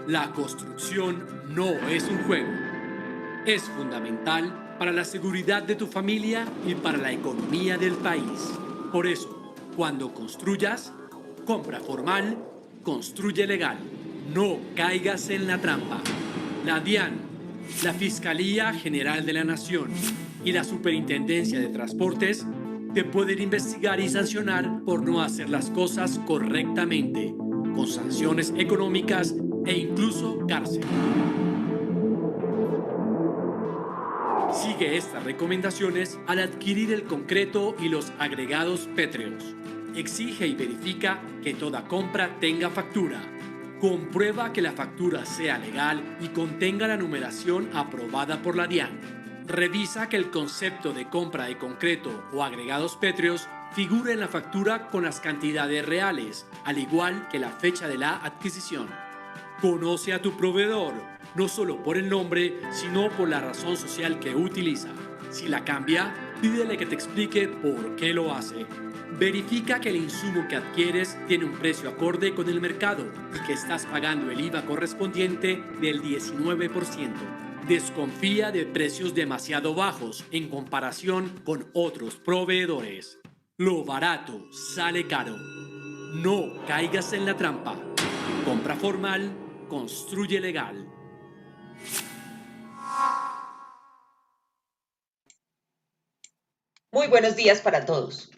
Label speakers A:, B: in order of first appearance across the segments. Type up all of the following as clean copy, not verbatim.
A: La construcción no es un juego. Es fundamental para la seguridad de tu familia y para la economía del país. Por eso, cuando construyas, compra formal, construye legal. No caigas en la trampa. La DIAN, la Fiscalía General de la Nación y la Superintendencia de Transportes te pueden investigar y sancionar por no hacer las cosas correctamente, con sanciones económicas e incluso cárcel. Sigue estas recomendaciones al adquirir el concreto y los agregados pétreos. Exige y verifica que toda compra tenga factura. Comprueba que la factura sea legal y contenga la numeración aprobada por la DIAN. Revisa que el concepto de compra de concreto o agregados pétreos figure en la factura con las cantidades reales, al igual que la fecha de la adquisición. Conoce a tu proveedor, no solo por el nombre, sino por la razón social que utiliza. Si la cambia, pídele que te explique por qué lo hace. Verifica que el insumo que adquieres tiene un precio acorde con el mercado y que estás pagando el IVA correspondiente del 19%. Desconfía de precios demasiado bajos en comparación con otros proveedores. Lo barato sale caro. No caigas en la trampa. Compra formal, construye legal.
B: Muy buenos días para todos.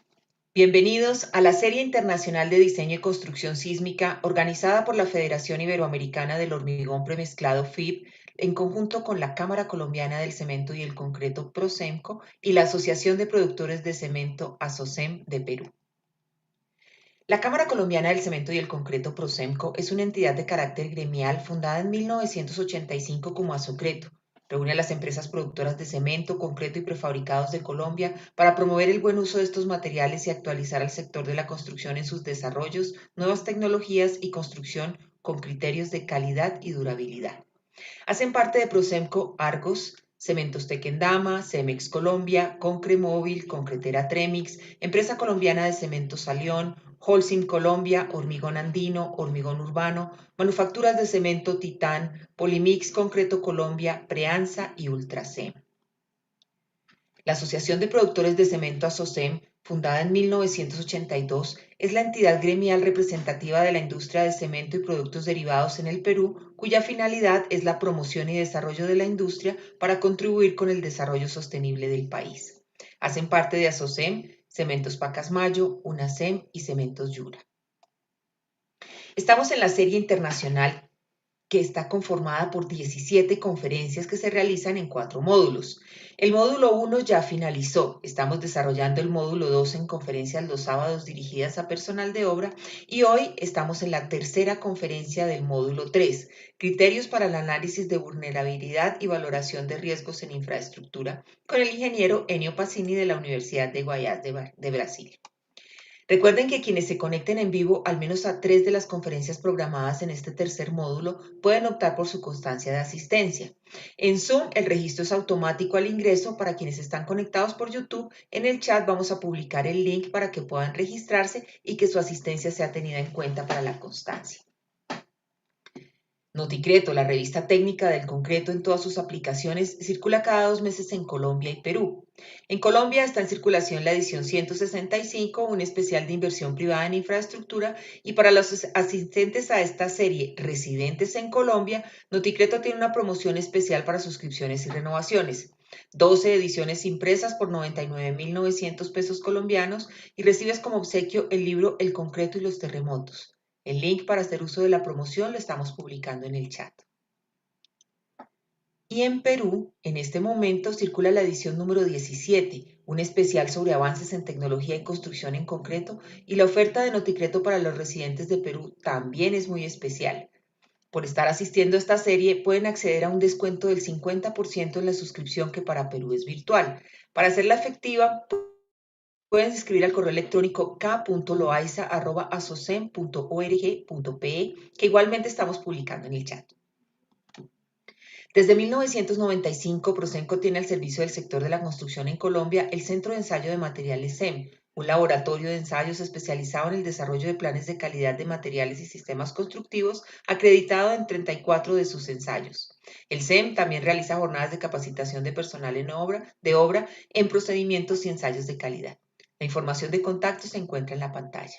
B: Bienvenidos a la Serie Internacional de Diseño y Construcción Sísmica organizada por la Federación Iberoamericana del Hormigón Premezclado FIB en conjunto con la Cámara Colombiana del Cemento y el Concreto PROCEMCO y la Asociación de Productores de Cemento ASOCEM de Perú. La Cámara Colombiana del Cemento y el Concreto PROCEMCO es una entidad de carácter gremial fundada en 1985 como Asocreto. Reúne a las empresas productoras de cemento, concreto y prefabricados de Colombia para promover el buen uso de estos materiales y actualizar al sector de la construcción en sus desarrollos, nuevas tecnologías y construcción con criterios de calidad y durabilidad. Hacen parte de PROCEMCO Argos, Cementos Tequendama, Cemex Colombia, Concremóvil, Concretera Tremix, Empresa Colombiana de Cemento Salión, Holcim Colombia, Hormigón Andino, Hormigón Urbano, Manufacturas de Cemento Titán, Polimix Concreto Colombia, Preanza y Ultracem. La Asociación de Productores de Cemento ASOCEM, fundada en 1982, es la entidad gremial representativa de la industria de cemento y productos derivados en el Perú, cuya finalidad es la promoción y desarrollo de la industria para contribuir con el desarrollo sostenible del país. Hacen parte de ASOCEM, Cementos Pacasmayo, UNACEM y Cementos Yura. Estamos en la serie internacional que está conformada por 17 conferencias que se realizan en 4 módulos. El módulo 1 ya finalizó, estamos desarrollando el módulo 2 en conferencias los sábados dirigidas a personal de obra y hoy estamos en la tercera conferencia del módulo 3, criterios para el análisis de vulnerabilidad y valoración de riesgos en infraestructura, con el ingeniero Enio Pacini de la Universidad de Goiás de Brasil. Recuerden que quienes se conecten en vivo al menos a 3 de las conferencias programadas en este tercer módulo pueden optar por su constancia de asistencia. En Zoom el registro es automático al ingreso. Para quienes están conectados por YouTube, en el chat vamos a publicar el link para que puedan registrarse y que su asistencia sea tenida en cuenta para la constancia. Noticreto, la revista técnica del concreto en todas sus aplicaciones, circula cada 2 meses en Colombia y Perú. En Colombia está en circulación la edición 165, un especial de inversión privada en infraestructura, y para los asistentes a esta serie residentes en Colombia, Noticreto tiene una promoción especial para suscripciones y renovaciones. 12 ediciones impresas por 99.900 pesos colombianos y recibes como obsequio el libro El concreto y los terremotos. El link para hacer uso de la promoción lo estamos publicando en el chat. Y en Perú, en este momento, circula la edición número 17, un especial sobre avances en tecnología y construcción en concreto, y la oferta de Noticreto para los residentes de Perú también es muy especial. Por estar asistiendo a esta serie, pueden acceder a un descuento del 50% en la suscripción que para Perú es virtual. Para hacerla efectiva, pueden escribir al correo electrónico k.loaiza@asocem.org.pe, que igualmente estamos publicando en el chat. Desde 1995, Procenco tiene al servicio del sector de la construcción en Colombia el Centro de Ensayo de Materiales CEM, un laboratorio de ensayos especializado en el desarrollo de planes de calidad de materiales y sistemas constructivos, acreditado en 34 de sus ensayos. El CEM también realiza jornadas de capacitación de personal de obra en procedimientos y ensayos de calidad. La información de contacto se encuentra en la pantalla.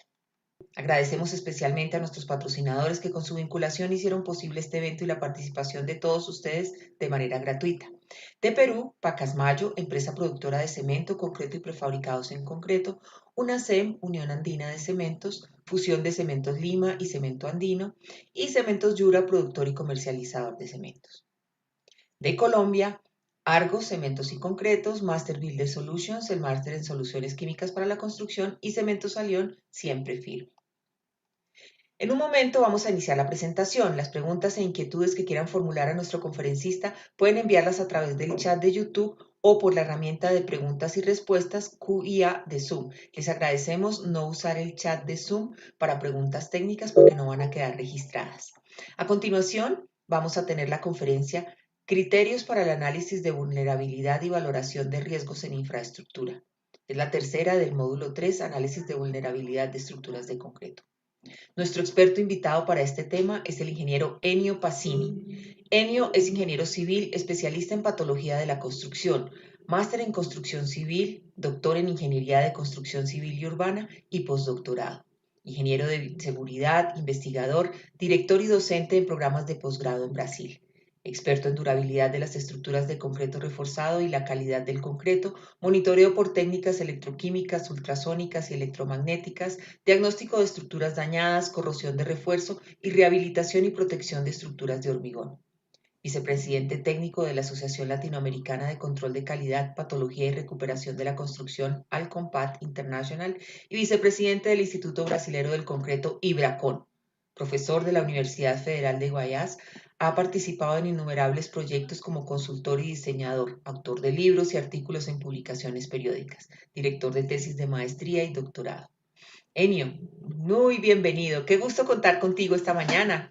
B: Agradecemos especialmente a nuestros patrocinadores que con su vinculación hicieron posible este evento y la participación de todos ustedes de manera gratuita. De Perú, Pacasmayo, empresa productora de cemento, concreto y prefabricados en concreto, UNACEM, Unión Andina de Cementos, Fusión de Cementos Lima y Cemento Andino, y Cementos Yura, productor y comercializador de cementos. De Colombia, Argos, Cementos y Concretos, Master Builder Solutions, el máster en soluciones químicas para la construcción, y Cementos Alión, siempre firme. En un momento vamos a iniciar la presentación. Las preguntas e inquietudes que quieran formular a nuestro conferencista pueden enviarlas a través del chat de YouTube o por la herramienta de preguntas y respuestas QIA de Zoom. Les agradecemos no usar el chat de Zoom para preguntas técnicas porque no van a quedar registradas. A continuación, vamos a tener la conferencia Criterios para el análisis de vulnerabilidad y valoración de riesgos en infraestructura. Es la tercera del módulo 3, análisis de vulnerabilidad de estructuras de concreto. Nuestro experto invitado para este tema es el ingeniero Ennio Pacini. Ennio es ingeniero civil, especialista en patología de la construcción, máster en construcción civil, doctor en ingeniería de construcción civil y urbana y postdoctorado. Ingeniero de seguridad, investigador, director y docente en programas de posgrado en Brasil. Experto en durabilidad de las estructuras de concreto reforzado y la calidad del concreto, monitoreo por técnicas electroquímicas, ultrasónicas y electromagnéticas, diagnóstico de estructuras dañadas, corrosión de refuerzo y rehabilitación y protección de estructuras de hormigón. Vicepresidente técnico de la Asociación Latinoamericana de Control de Calidad, Patología y Recuperación de la Construcción, Alcompat International, y vicepresidente del Instituto Brasilero del Concreto, IBRACON. Profesor de la Universidad Federal de Guayas, ha participado en innumerables proyectos como consultor y diseñador, autor de libros y artículos en publicaciones periódicas, director de tesis de maestría y doctorado. Ennio, muy bienvenido. Qué gusto contar contigo esta mañana.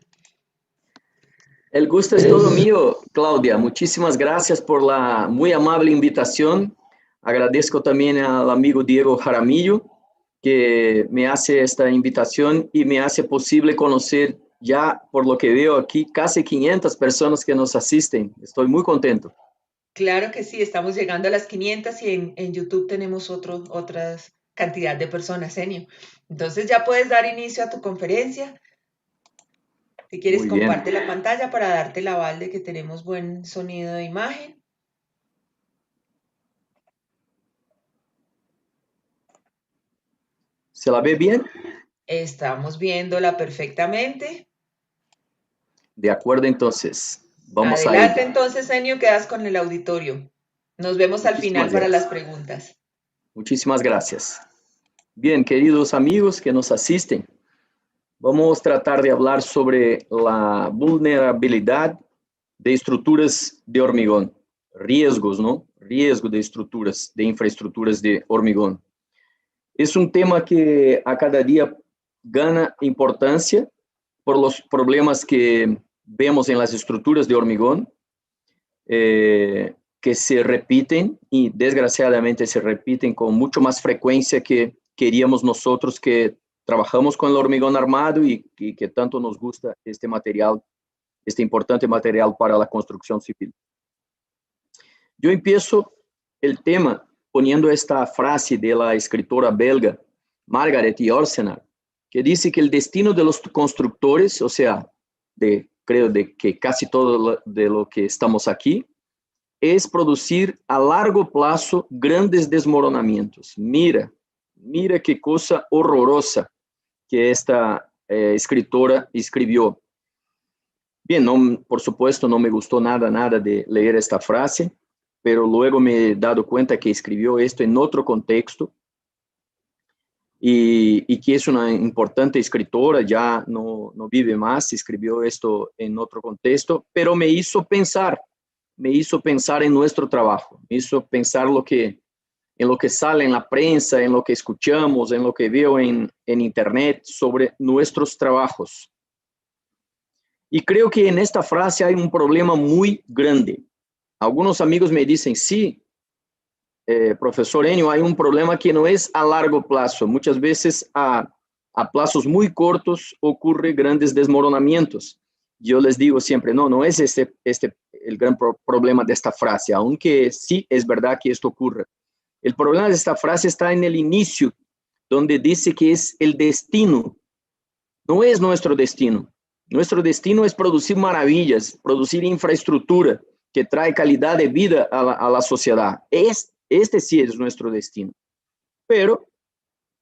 C: El gusto es todo mío, Claudia. Muchísimas gracias por la muy amable invitación. Agradezco también al amigo Diego Jaramillo, que me hace esta invitación y me hace posible conocer ya, por lo que veo aquí, casi 500 personas que nos asisten. Estoy muy contento.
B: Claro que sí, estamos llegando a las 500 y en YouTube tenemos otras cantidad de personas, Ennio. Entonces ya puedes dar inicio a tu conferencia. Si quieres,
C: Muy bien.
B: comparte la pantalla para darte el aval de que tenemos buen sonido de imagen.
C: ¿Se la ve bien?
B: Estamos viéndola perfectamente.
C: De acuerdo, entonces. Vamos a
B: Adelante,
C: ello.
B: entonces, Ennio, quedas con el auditorio. Nos vemos al final
C: Muchísimas
B: para las
C: gracias.
B: preguntas.
C: Muchísimas gracias. Bien, queridos amigos que nos asisten, vamos a tratar de hablar sobre la vulnerabilidad de estructuras de hormigón, riesgos, ¿no? Riesgo de estructuras, de infraestructuras de hormigón. Es un tema que a cada día gana importancia por los problemas que vemos en las estructuras de hormigón, que se repiten y desgraciadamente se repiten con mucho más frecuencia que queríamos nosotros que trabajamos con el hormigón armado y que tanto nos gusta este material, este importante material para la construcción civil. Yo empiezo el tema poniendo esta frase de la escritora belga Margaret Yourcenar, que dice que el destino de los constructores, o sea, creo de que casi todo de lo que estamos aquí, es producir a largo plazo grandes desmoronamientos. Mira qué cosa horrorosa que esta escritora escribió. Bien, no, por supuesto no me gustó nada de leer esta frase, pero luego me he dado cuenta que escribió esto en otro contexto y que es una importante escritora, ya no vive más, escribió esto en otro contexto, pero me hizo pensar en nuestro trabajo, me hizo pensar en lo que sale en la prensa, en lo que escuchamos, en lo que veo en internet sobre nuestros trabajos. Y creo que en esta frase hay un problema muy grande. Algunos amigos me dicen, sí, profesor Enio, hay un problema que no es a largo plazo. Muchas veces a plazos muy cortos ocurre grandes desmoronamientos. Yo les digo siempre, no es el gran problema de esta frase, aunque sí es verdad que esto ocurre. El problema de esta frase está en el inicio, donde dice que es el destino. No es nuestro destino. Nuestro destino es producir maravillas, producir infraestructura que trae calidad de vida a la sociedad. Este sí es nuestro destino. Pero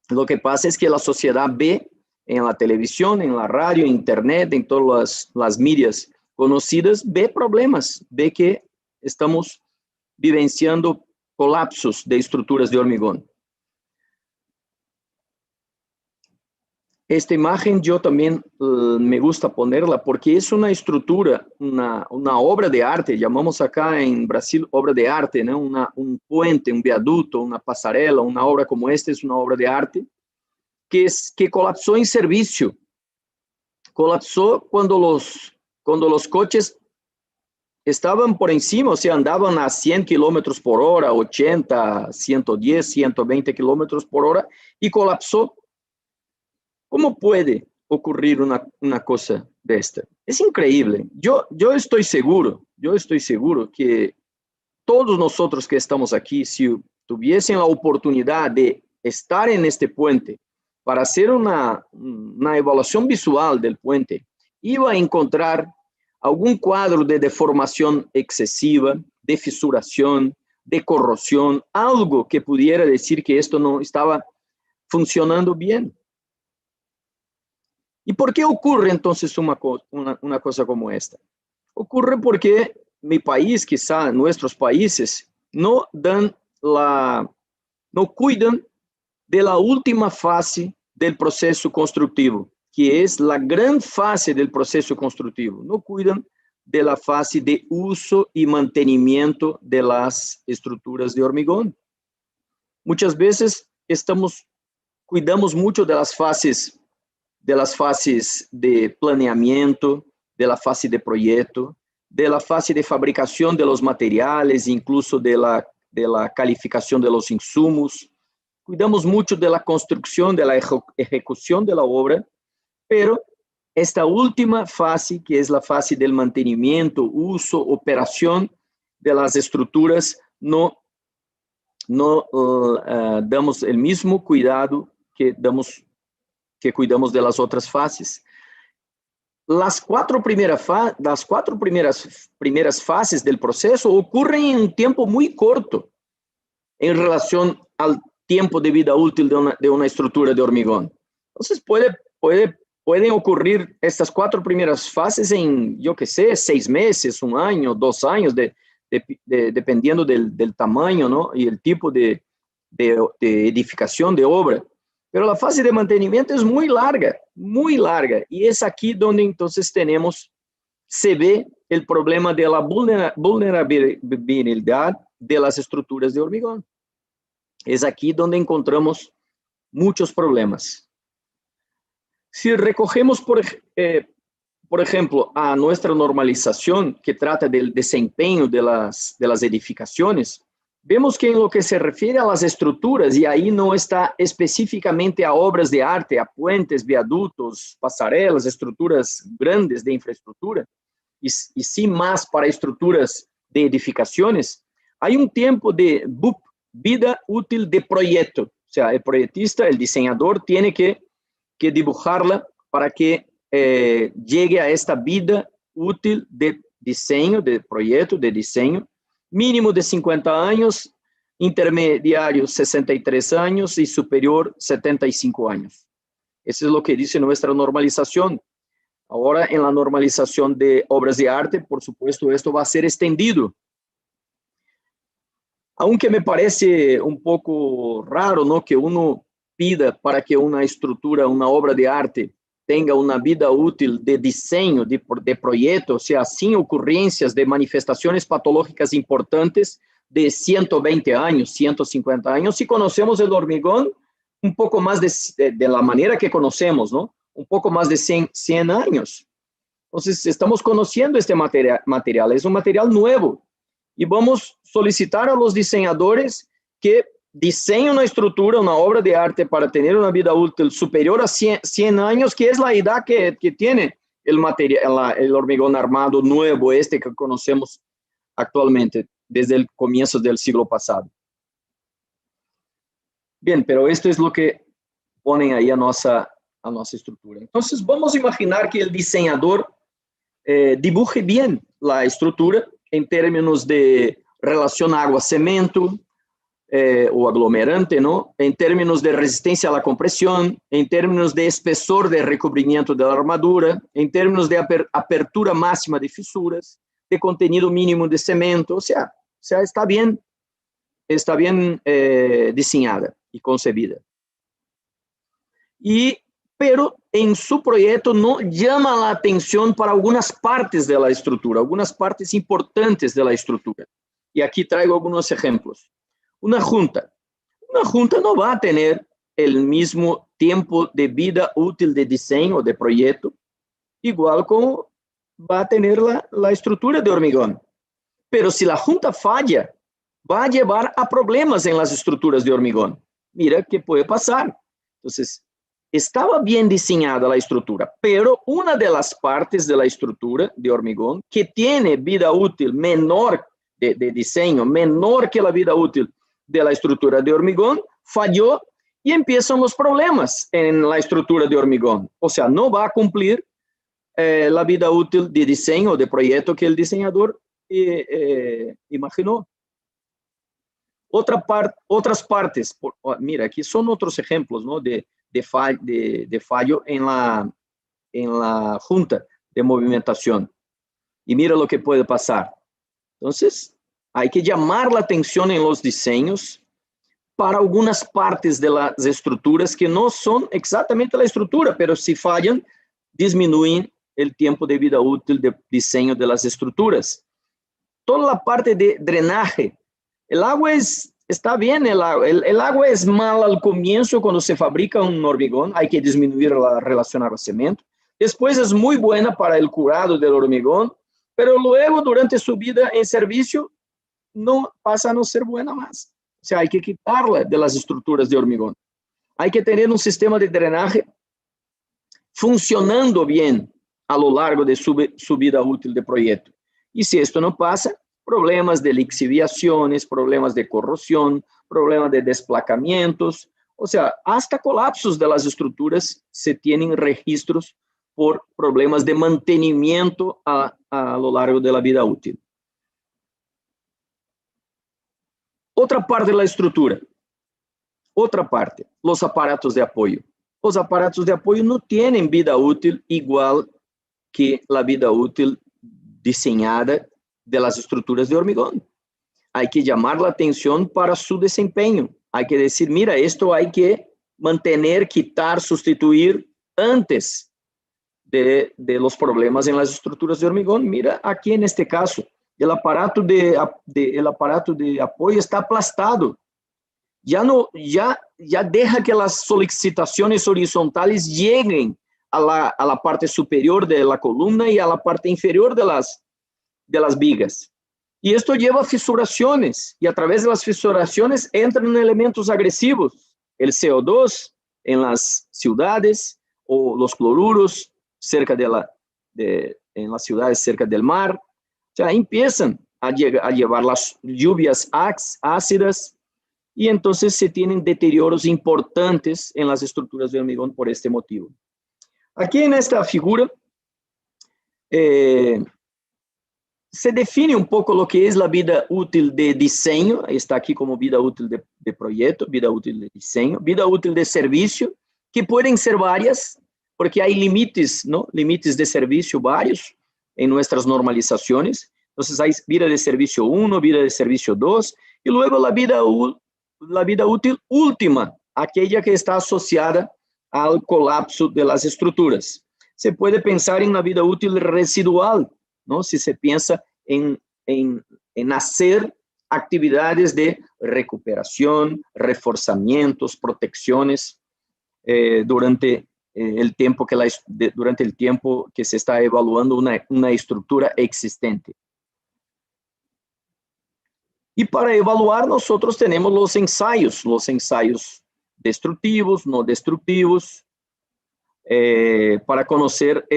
C: lo que pasa es que la sociedad ve en la televisión, en la radio, en internet, en todas las medias conocidas, ve problemas, ve que estamos vivenciando colapsos de estructuras de hormigón. Esta imagen yo también me gusta ponerla porque es una estructura, una obra de arte, llamamos acá en Brasil obra de arte, ¿no? Un puente, un viaducto, una pasarela, una obra como esta es una obra de arte que colapsó en servicio. Colapsó cuando los coches estaban por encima, o sea, andaban a 100 kilómetros por hora, 80, 110, 120 kilómetros por hora y colapsó. ¿Cómo puede ocurrir una cosa de esta? Es increíble. Yo estoy seguro que todos nosotros que estamos aquí, si tuviesen la oportunidad de estar en este puente para hacer una evaluación visual del puente, iba a encontrar algún cuadro de deformación excesiva, de fisuración, de corrosión, algo que pudiera decir que esto no estaba funcionando bien. ¿Y por qué ocurre entonces una cosa como esta? Ocurre porque mi país, quizá nuestros países, no cuidan de la última fase del proceso constructivo, que es la gran fase del proceso constructivo. No cuidan de la fase de uso y mantenimiento de las estructuras de hormigón. Muchas veces cuidamos mucho de las fases de planeamiento, de la fase de proyecto, de la fase de fabricación de los materiales, incluso de la calificación de los insumos. Cuidamos mucho de la construcción, de la ejecución de la obra, pero esta última fase, que es la fase del mantenimiento, uso, operación de las estructuras, no damos el mismo cuidado que cuidamos de las otras fases. Las cuatro primeras fases del proceso ocurren en un tiempo muy corto en relación al tiempo de vida útil de una estructura de hormigón. Entonces pueden ocurrir estas cuatro primeras fases en, yo qué sé, 6 meses, 1 año, 2 años, dependiendo del tamaño, ¿no? Y el tipo de edificación de obra. Pero la fase de mantenimiento es muy larga, y es aquí donde entonces se ve el problema de la vulnerabilidad de las estructuras de hormigón. Es aquí donde encontramos muchos problemas. Si recogemos, por ejemplo, a nuestra normalización que trata del desempeño de las edificaciones, vemos que en lo que se refiere a las estructuras, y ahí no está específicamente a obras de arte, a puentes, viaductos, pasarelas, estructuras grandes de infraestructura, y sí más para estructuras de edificaciones, hay un tiempo de BUP, vida útil de proyecto. O sea, el proyectista, el diseñador, tiene que dibujarla para que llegue a esta vida útil de diseño, de proyecto, de diseño, mínimo de 50 años, intermediario 63 años y superior 75 años. Eso es lo que dice nuestra normalización. Ahora, en la normalización de obras de arte, por supuesto, esto va a ser extendido. Aunque me parece un poco raro, ¿no?, que uno pida para que una estructura, una obra de arte, tenga una vida útil de diseño, de proyecto, o sea, sin ocurrencias de manifestaciones patológicas importantes de 120 años, 150 años, si conocemos el hormigón un poco más de la manera que conocemos, ¿no? Un poco más de 100 años. Entonces, estamos conociendo este material, es un material nuevo, y vamos a solicitar a los diseñadores que diseña una estructura, una obra de arte para tener una vida útil superior a 100 años, que es la edad que tiene el material, el hormigón armado nuevo, este que conocemos actualmente, desde el comienzo del siglo pasado. Bien, pero esto es lo que ponen ahí a nuestra estructura. Entonces, vamos a imaginar que el diseñador dibuje bien la estructura en términos de relación agua-cemento, o aglomerante, ¿no? En términos de resistencia a la compresión, en términos de espesor de recubrimiento de la armadura, en términos de apertura máxima de fisuras, de contenido mínimo de cemento, o sea está bien diseñada y concebida. Pero en su proyecto no llama la atención para algunas partes de la estructura, algunas partes importantes de la estructura. Y aquí traigo algunos ejemplos. Una junta no va a tener el mismo tiempo de vida útil de diseño, de proyecto, igual como va a tener la estructura de hormigón. Pero si la junta falla, va a llevar a problemas en las estructuras de hormigón. Mira qué puede pasar. Entonces, estaba bien diseñada la estructura, pero una de las partes de la estructura de hormigón que tiene vida útil menor de diseño, menor que la vida útil de la estructura de hormigón, falló y empiezan los problemas en la estructura de hormigón. O sea, no va a cumplir la vida útil de diseño, de proyecto que el diseñador imaginó. Otras partes, mira, aquí son otros ejemplos, ¿no? de fallo en la junta de movimentación. Y mira lo que puede pasar. Entonces, hay que llamar la atención en los diseños para algunas partes de las estructuras que no son exactamente la estructura, pero si fallan, disminuyen el tiempo de vida útil de diseño de las estructuras. Toda la parte de drenaje. El agua está bien, el agua es mala al comienzo cuando se fabrica un hormigón, hay que disminuir la relación agua-cemento. Después es muy buena para el curado del hormigón, pero luego durante su vida en servicio no pasa a no ser buena más. O sea, hay que quitarla de las estructuras de hormigón. Hay que tener un sistema de drenaje funcionando bien a lo largo de su vida útil de proyecto. Y si esto no pasa, problemas de lixiviaciones, problemas de corrosión, problemas de desplacamientos, o sea, hasta colapsos de las estructuras se tienen registros por problemas de mantenimiento a lo largo de la vida útil. Otra parte de la estructura, los aparatos de apoyo. Los aparatos de apoyo no tienen vida útil igual que la vida útil diseñada de las estructuras de hormigón. Hay que llamar la atención para su desempeño. Hay que decir, mira, esto hay que mantener, quitar, sustituir antes de los problemas en las estructuras de hormigón. Mira aquí en este caso, el aparato de apoyo está aplastado. Ya deja que las solicitaciones horizontales lleguen a la parte superior de la columna y a la parte inferior de las vigas. Y esto lleva a fisuraciones, y a través de las fisuraciones entran elementos agresivos, el CO2 en las ciudades, o los cloruros en las ciudades cerca del mar. O sea, empiezan a llevar las lluvias ácidas, y entonces se tienen deterioros importantes en las estructuras de hormigón por este motivo. Aquí en esta figura se define un poco lo que es la vida útil de diseño. Está aquí como vida útil de proyecto, vida útil de diseño, vida útil de servicio, que pueden ser varias, porque hay límites, ¿no? Límites de servicio varios en nuestras normalizaciones. Entonces hay vida de servicio 1, vida de servicio 2, y luego la vida útil última, aquella que está asociada al colapso de las estructuras. Se puede pensar en una vida útil residual, ¿no? Si se piensa en hacer actividades de recuperación, reforzamientos, protecciones durante el tiempo que se está evaluando una estructura existente. Y para evaluar nosotros tenemos los ensayos destructivos, no destructivos, para conocer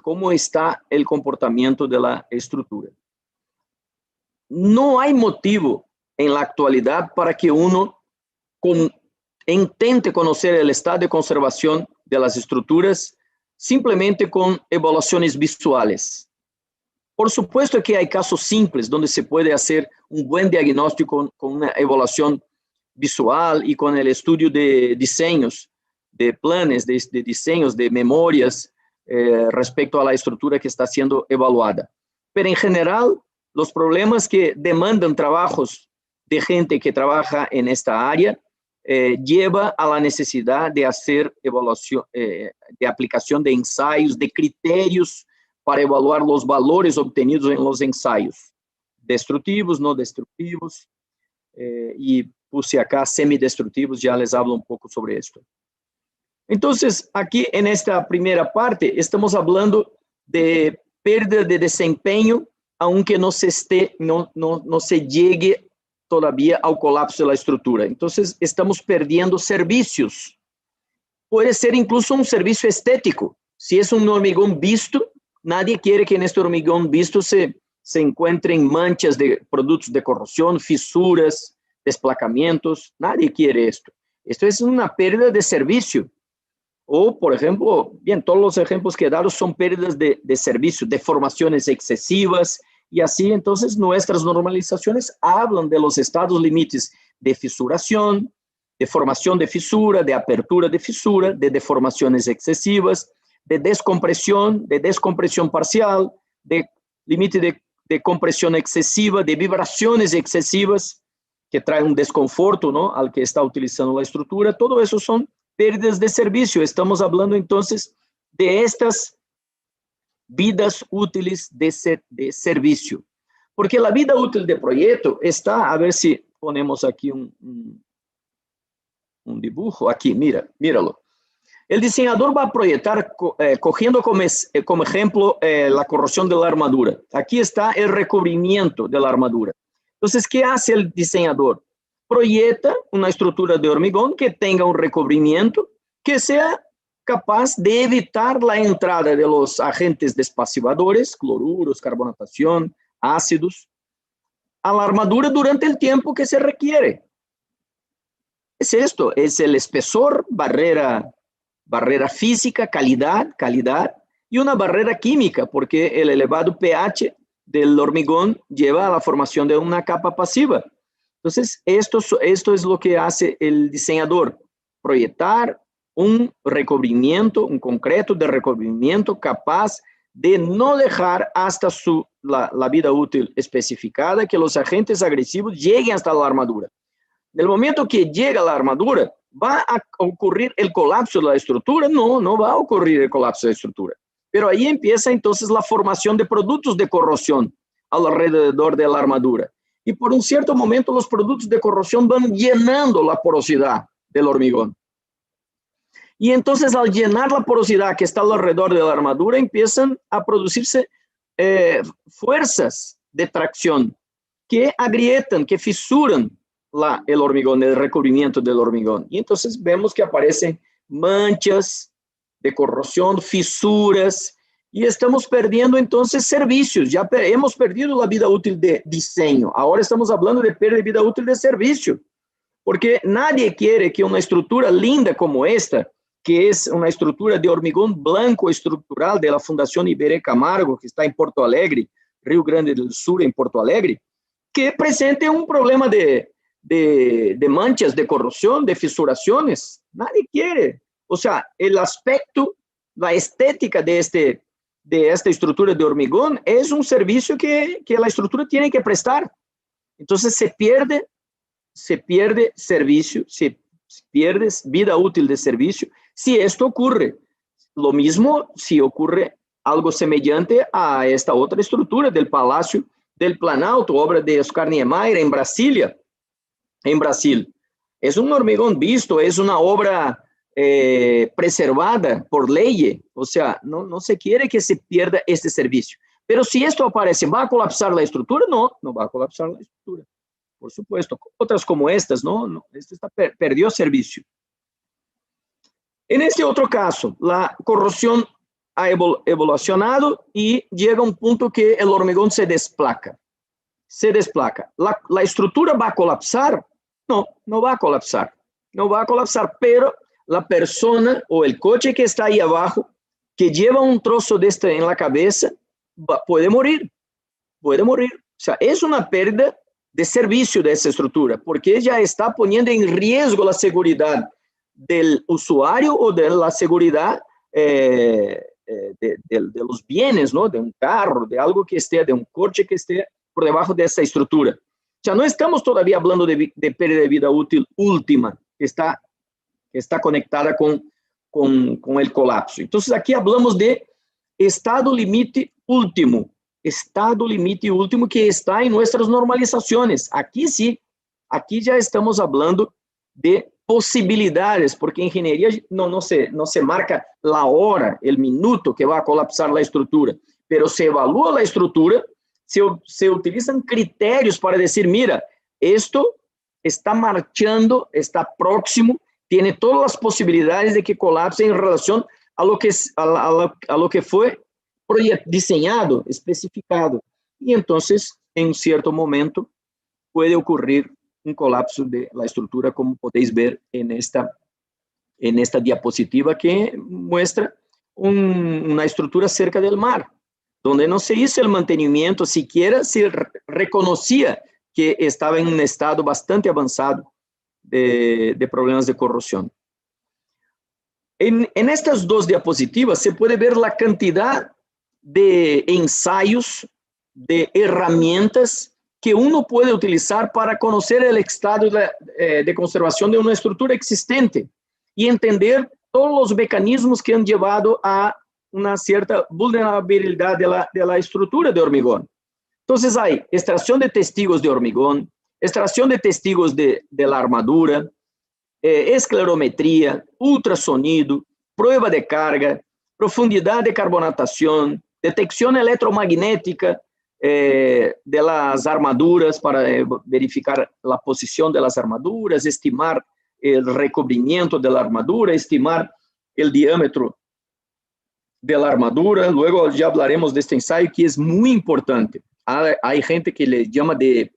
C: cómo está el comportamiento de la estructura. No hay motivo en la actualidad para que uno intente conocer el estado de conservación de las estructuras simplemente con evaluaciones visuales. Por supuesto que hay casos simples donde se puede hacer un buen diagnóstico con una evaluación visual y con el estudio de diseños, de planes, de diseños, de memorias respecto a la estructura que está siendo evaluada. Pero en general, los problemas que demandan trabajos de gente que trabaja en esta área lleva a la necesidad de hacer evaluación, de aplicación de ensayos, de criterios para evaluar los valores obtenidos en los ensayos, destructivos, no destructivos, y puse acá semidestructivos, ya les hablo un poco sobre esto. Entonces, aquí en esta primera parte, estamos hablando de pérdida de desempeño, aunque no se llegue todavía al colapso de la estructura. Entonces, estamos perdiendo servicios. Puede ser incluso un servicio estético. Si es un hormigón visto, nadie quiere que en este hormigón visto se encuentren manchas de productos de corrosión, fisuras, desplacamientos. Nadie quiere esto. Esto es una pérdida de servicio. O, por ejemplo, bien, todos los ejemplos que he dado son pérdidas de servicio, deformaciones excesivas, y así entonces nuestras normalizaciones hablan de los estados límites de fisuración, de formación de fisura, de apertura de fisura, de deformaciones excesivas, de descompresión parcial, de límite de compresión excesiva, de vibraciones excesivas que traen un desconforto, ¿no?, al que está utilizando la estructura. Todo eso son pérdidas de servicio. Estamos hablando entonces de estas vidas útiles de servicio. Porque la vida útil de proyecto está, a ver si ponemos aquí un dibujo, aquí, míralo. El diseñador va a proyectar cogiendo como ejemplo la corrosión de la armadura. Aquí está el recubrimiento de la armadura. Entonces, ¿qué hace el diseñador? Proyecta una estructura de hormigón que tenga un recubrimiento que sea capaz de evitar la entrada de los agentes despacivadores, cloruros, carbonatación, ácidos, a la armadura durante el tiempo que se requiere. Es esto, es el espesor, barrera física, calidad, y una barrera química, porque el elevado pH del hormigón lleva a la formación de una capa pasiva. Entonces, esto es lo que hace el diseñador, proyectar un recubrimiento, un concreto de recubrimiento capaz de no dejar hasta la vida útil especificada que los agentes agresivos lleguen hasta la armadura. En el momento que llega la armadura, ¿va a ocurrir el colapso de la estructura? No va a ocurrir el colapso de la estructura. Pero ahí empieza entonces la formación de productos de corrosión alrededor de la armadura. Y por un cierto momento los productos de corrosión van llenando la porosidad del hormigón. Y entonces al llenar la porosidad que está alrededor de la armadura empiezan a producirse fuerzas de tracción que agrietan, que fisuran el hormigón, el recubrimiento del hormigón. Y entonces vemos que aparecen manchas de corrosión, fisuras, y estamos perdiendo entonces servicios. Ya hemos perdido la vida útil de diseño. Ahora estamos hablando de pérdida de vida útil de servicio. Porque nadie quiere que una estructura linda como esta, que es una estructura de hormigón blanco estructural de la Fundación Iberê Camargo, que está en Porto Alegre, Río Grande del Sur, en Porto Alegre, que presente un problema de manchas, de corrosión, de fisuraciones. Nadie quiere. O sea, el aspecto, la estética de esta estructura de hormigón es un servicio que la estructura tiene que prestar. Entonces se pierde servicio, se pierde vida útil de servicio si esto ocurre. Lo mismo si ocurre algo semejante a esta otra estructura del Palácio del Planalto, obra de Oscar Niemeyer en Brasilia, en Brasil. Es un hormigón visto, es una obra preservada por ley, o sea, no se quiere que se pierda este servicio. Pero si esto aparece, ¿va a colapsar la estructura? No va a colapsar la estructura. por supuesto. Otras como estas, ¿no? Esta perdió servicio. En este otro caso, la corrosión ha evolucionado y llega a un punto que el hormigón se desplaca. ¿La estructura va a colapsar? No, no va a colapsar. No va a colapsar, pero la persona o el coche que está ahí abajo, que lleva un trozo de este en la cabeza, puede morir. Puede morir. O sea, es una pérdida de servicio de esa estructura, porque ya está poniendo en riesgo la seguridad del usuario o de la seguridad de los bienes, ¿no? De un carro, de algo que esté, de un coche que esté por debajo de esa estructura. O sea, no estamos todavía hablando de pérdida de vida útil última, que está conectada con el colapso. Entonces, aquí hablamos de estado límite último que está en nuestras normalizaciones. Aquí sí, aquí ya estamos hablando de posibilidades, porque en ingeniería no se marca la hora, el minuto que va a colapsar la estructura, pero se evalúa la estructura, se utilizan criterios para decir, mira, esto está marchando, está próximo, tiene todas las posibilidades de que colapse en relación a lo que fue diseñado, especificado. Y entonces, en cierto momento, puede ocurrir un colapso de la estructura, como podéis ver en esta diapositiva que muestra una estructura cerca del mar, donde no se hizo el mantenimiento, siquiera se reconocía que estaba en un estado bastante avanzado de problemas de corrosión. En estas dos diapositivas se puede ver la cantidad de ensayos, de herramientas que uno puede utilizar para conocer el estado de conservación de una estructura existente y entender todos los mecanismos que han llevado a una cierta vulnerabilidad de la estructura de hormigón. Entonces hay extracción de testigos de hormigón, extracción de testigos de la armadura, esclerometría, ultrasonido, prueba de carga, profundidad de carbonatación, detección electromagnética de las armaduras para verificar la posición de las armaduras, estimar el recubrimiento de la armadura, estimar el diámetro de la armadura. Luego ya hablaremos de este ensayo que es muy importante. Hay gente que le llama de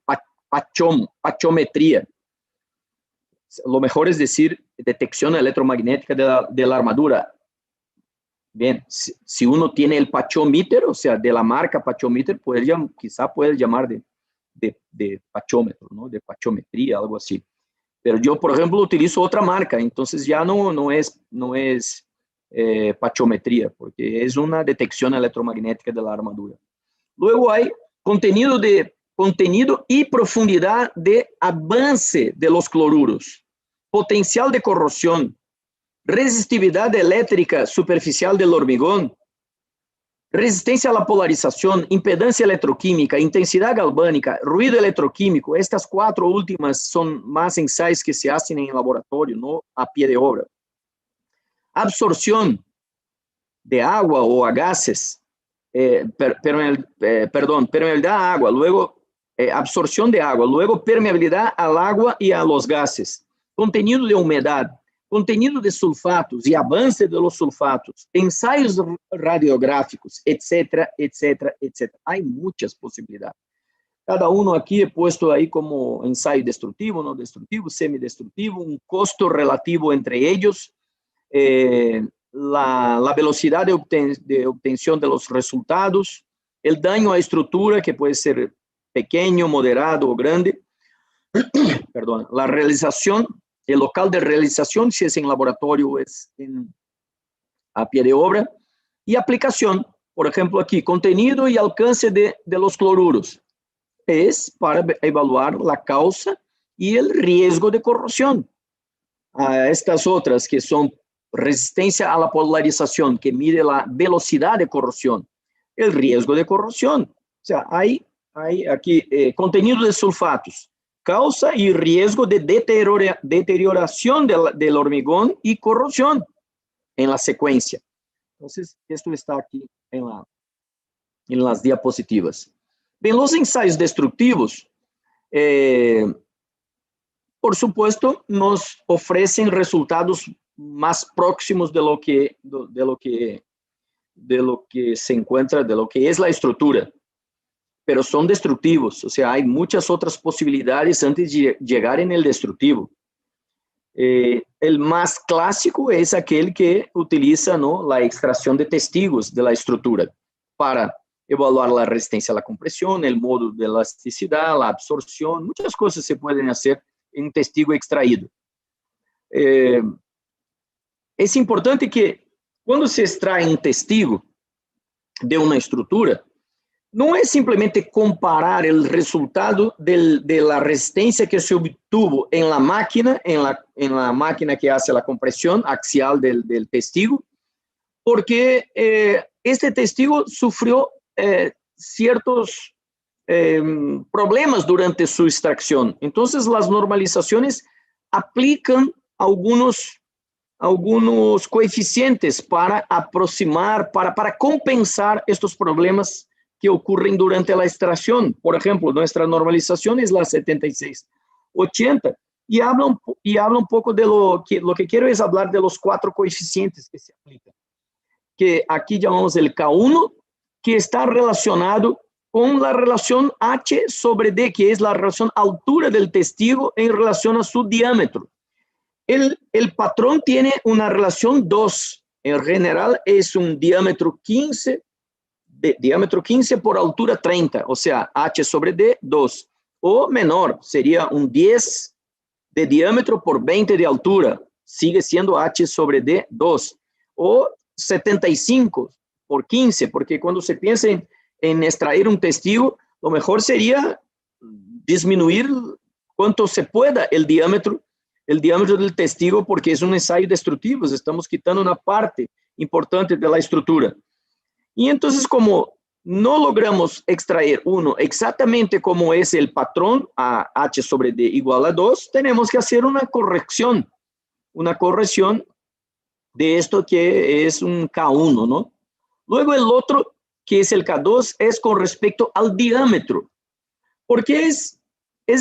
C: pachometría. Lo mejor es decir detección electromagnética de la armadura. Bien, si uno tiene el pachómetro, o sea, de la marca pachómetro, quizá puede llamar de pachómetro, ¿no? De pachometría, algo así. Pero yo, por ejemplo, utilizo otra marca, entonces ya no es pachometría, porque es una detección electromagnética de la armadura. Luego hay contenido y profundidad de avance de los cloruros, potencial de corrosión, resistividad eléctrica superficial del hormigón, resistencia a la polarización, impedancia electroquímica, intensidad galvánica, ruido electroquímico. Estas cuatro últimas son más ensayos que se hacen en el laboratorio, no a pie de obra. Absorción de agua o a gases, permeabilidad a agua, luego absorción de agua, luego permeabilidad al agua y a los gases, contenido de humedad, contenido de sulfatos y avance de los sulfatos, ensayos radiográficos, etcétera, etcétera, etcétera. Hay muchas posibilidades. Cada uno aquí he puesto ahí como ensayo destructivo, no destructivo, semidestructivo, un costo relativo entre ellos, la velocidad de obtención de los resultados, el daño a estructura que puede ser pequeño, moderado o grande, perdón, la realización, el local de realización, si es en laboratorio o es a pie de obra, y aplicación, por ejemplo aquí, contenido y alcance de los cloruros, es para evaluar la causa y el riesgo de corrosión. A estas otras que son resistencia a la polarización, que mide la velocidad de corrosión, el riesgo de corrosión. O sea, hay aquí contenido de sulfatos, causa y riesgo de deterioración del hormigón y corrosión en la secuencia. Entonces, esto está aquí en las diapositivas. Bien, los ensayos destructivos por supuesto, nos ofrecen resultados más próximos de lo que se encuentra, de lo que es la estructura, pero son destructivos. O sea, hay muchas otras posibilidades antes de llegar en el destructivo. El más clásico es aquel que utiliza, ¿no?, la extracción de testigos de la estructura para evaluar la resistencia a la compresión, el modo de elasticidad, la absorción. Muchas cosas se pueden hacer en un testigo extraído. Es importante que cuando se extrae un testigo de una estructura, no es simplemente comparar el resultado de la resistencia que se obtuvo en la máquina, en la máquina que hace la compresión axial del testigo, porque este testigo sufrió ciertos problemas durante su extracción. Entonces, las normalizaciones aplican algunos coeficientes para aproximar, para compensar estos problemas que ocurren durante la extracción. Por ejemplo, nuestra normalización es la 7680 y habla un poco de lo que quiero es hablar de los 4 coeficientes que se aplican, que aquí llamamos el K1, que está relacionado con la relación H sobre D, que es la relación altura del testigo en relación a su diámetro. El patrón tiene una relación 2. En general es un diámetro 15 por altura 30, o sea, H sobre D, 2. O menor, sería un 10 de diámetro por 20 de altura, sigue siendo H sobre D, 2. O 75 por 15, porque cuando se piensa en extraer un testigo, lo mejor sería disminuir cuanto se pueda el diámetro del testigo, porque es un ensayo destructivo, estamos quitando una parte importante de la estructura. Y entonces, como no logramos extraer uno exactamente como es el patrón, a H sobre D igual a 2, tenemos que hacer una corrección de esto que es un K1, ¿no? Luego el otro, que es el K2, es con respecto al diámetro, porque es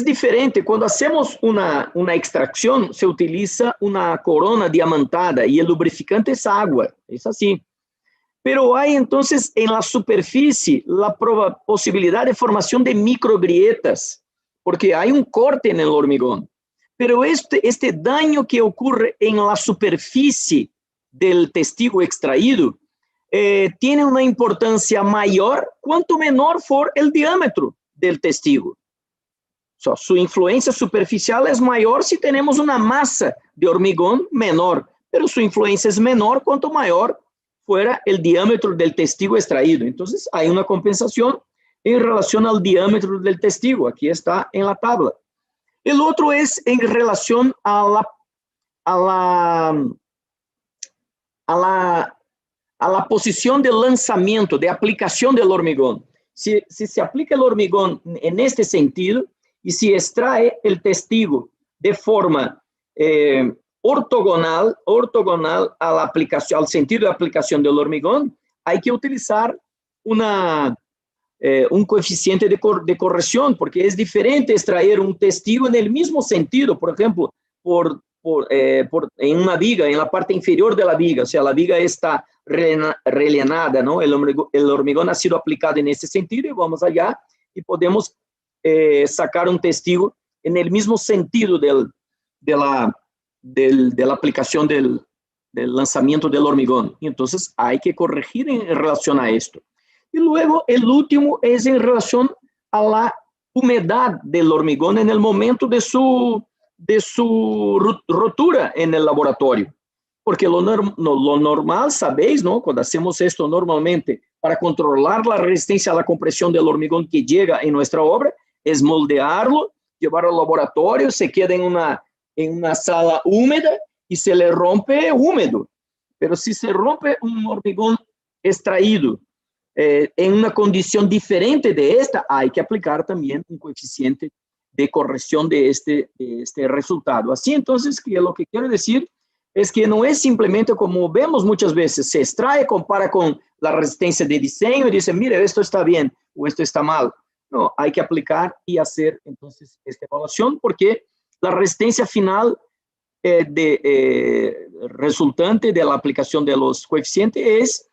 C: diferente. Cuando hacemos una extracción, se utiliza una corona diamantada y el lubrificante es agua, es así. Pero hay entonces en la superficie la posibilidad de formación de microgrietas, porque hay un corte en el hormigón. Pero este daño que ocurre en la superficie del testigo extraído tiene una importancia mayor cuanto menor for el diámetro del testigo. Su influencia superficial es mayor si tenemos una masa de hormigón menor, pero su influencia es menor cuanto mayor fuera el diámetro del testigo extraído. Entonces, hay una compensación en relación al diámetro del testigo. Aquí está en la tabla. El otro es en relación a la posición de lanzamiento, de aplicación del hormigón. Si se aplica el hormigón en este sentido y si extrae el testigo de forma ortogonal a la aplicación, al sentido de aplicación del hormigón, hay que utilizar un coeficiente de corrección, porque es diferente extraer un testigo en el mismo sentido, por ejemplo, en una viga, en la parte inferior de la viga, o sea, la viga está rellenada, ¿no? El hormigón ha sido aplicado en ese sentido y vamos allá y podemos sacar un testigo en el mismo sentido de la aplicación del lanzamiento del hormigón. Y entonces hay que corregir en relación a esto. Y luego el último es en relación a la humedad del hormigón en el momento de su rotura en el laboratorio. Porque lo normal, sabéis, ¿no? Cuando hacemos esto normalmente para controlar la resistencia a la compresión del hormigón que llega en nuestra obra, es moldearlo, llevarlo al laboratorio, se queda en una sala húmeda y se le rompe húmedo. Pero si se rompe un hormigón extraído en una condición diferente de esta, hay que aplicar también un coeficiente de corrección de este resultado. Así entonces, que lo que quiero decir es que no es simplemente como vemos muchas veces, se extrae, compara con la resistencia de diseño y dice, mire, esto está bien o esto está mal. no, hay que aplicar y hacer entonces esta evaluación, porque la resistencia final resultante de la aplicación de los coeficientes es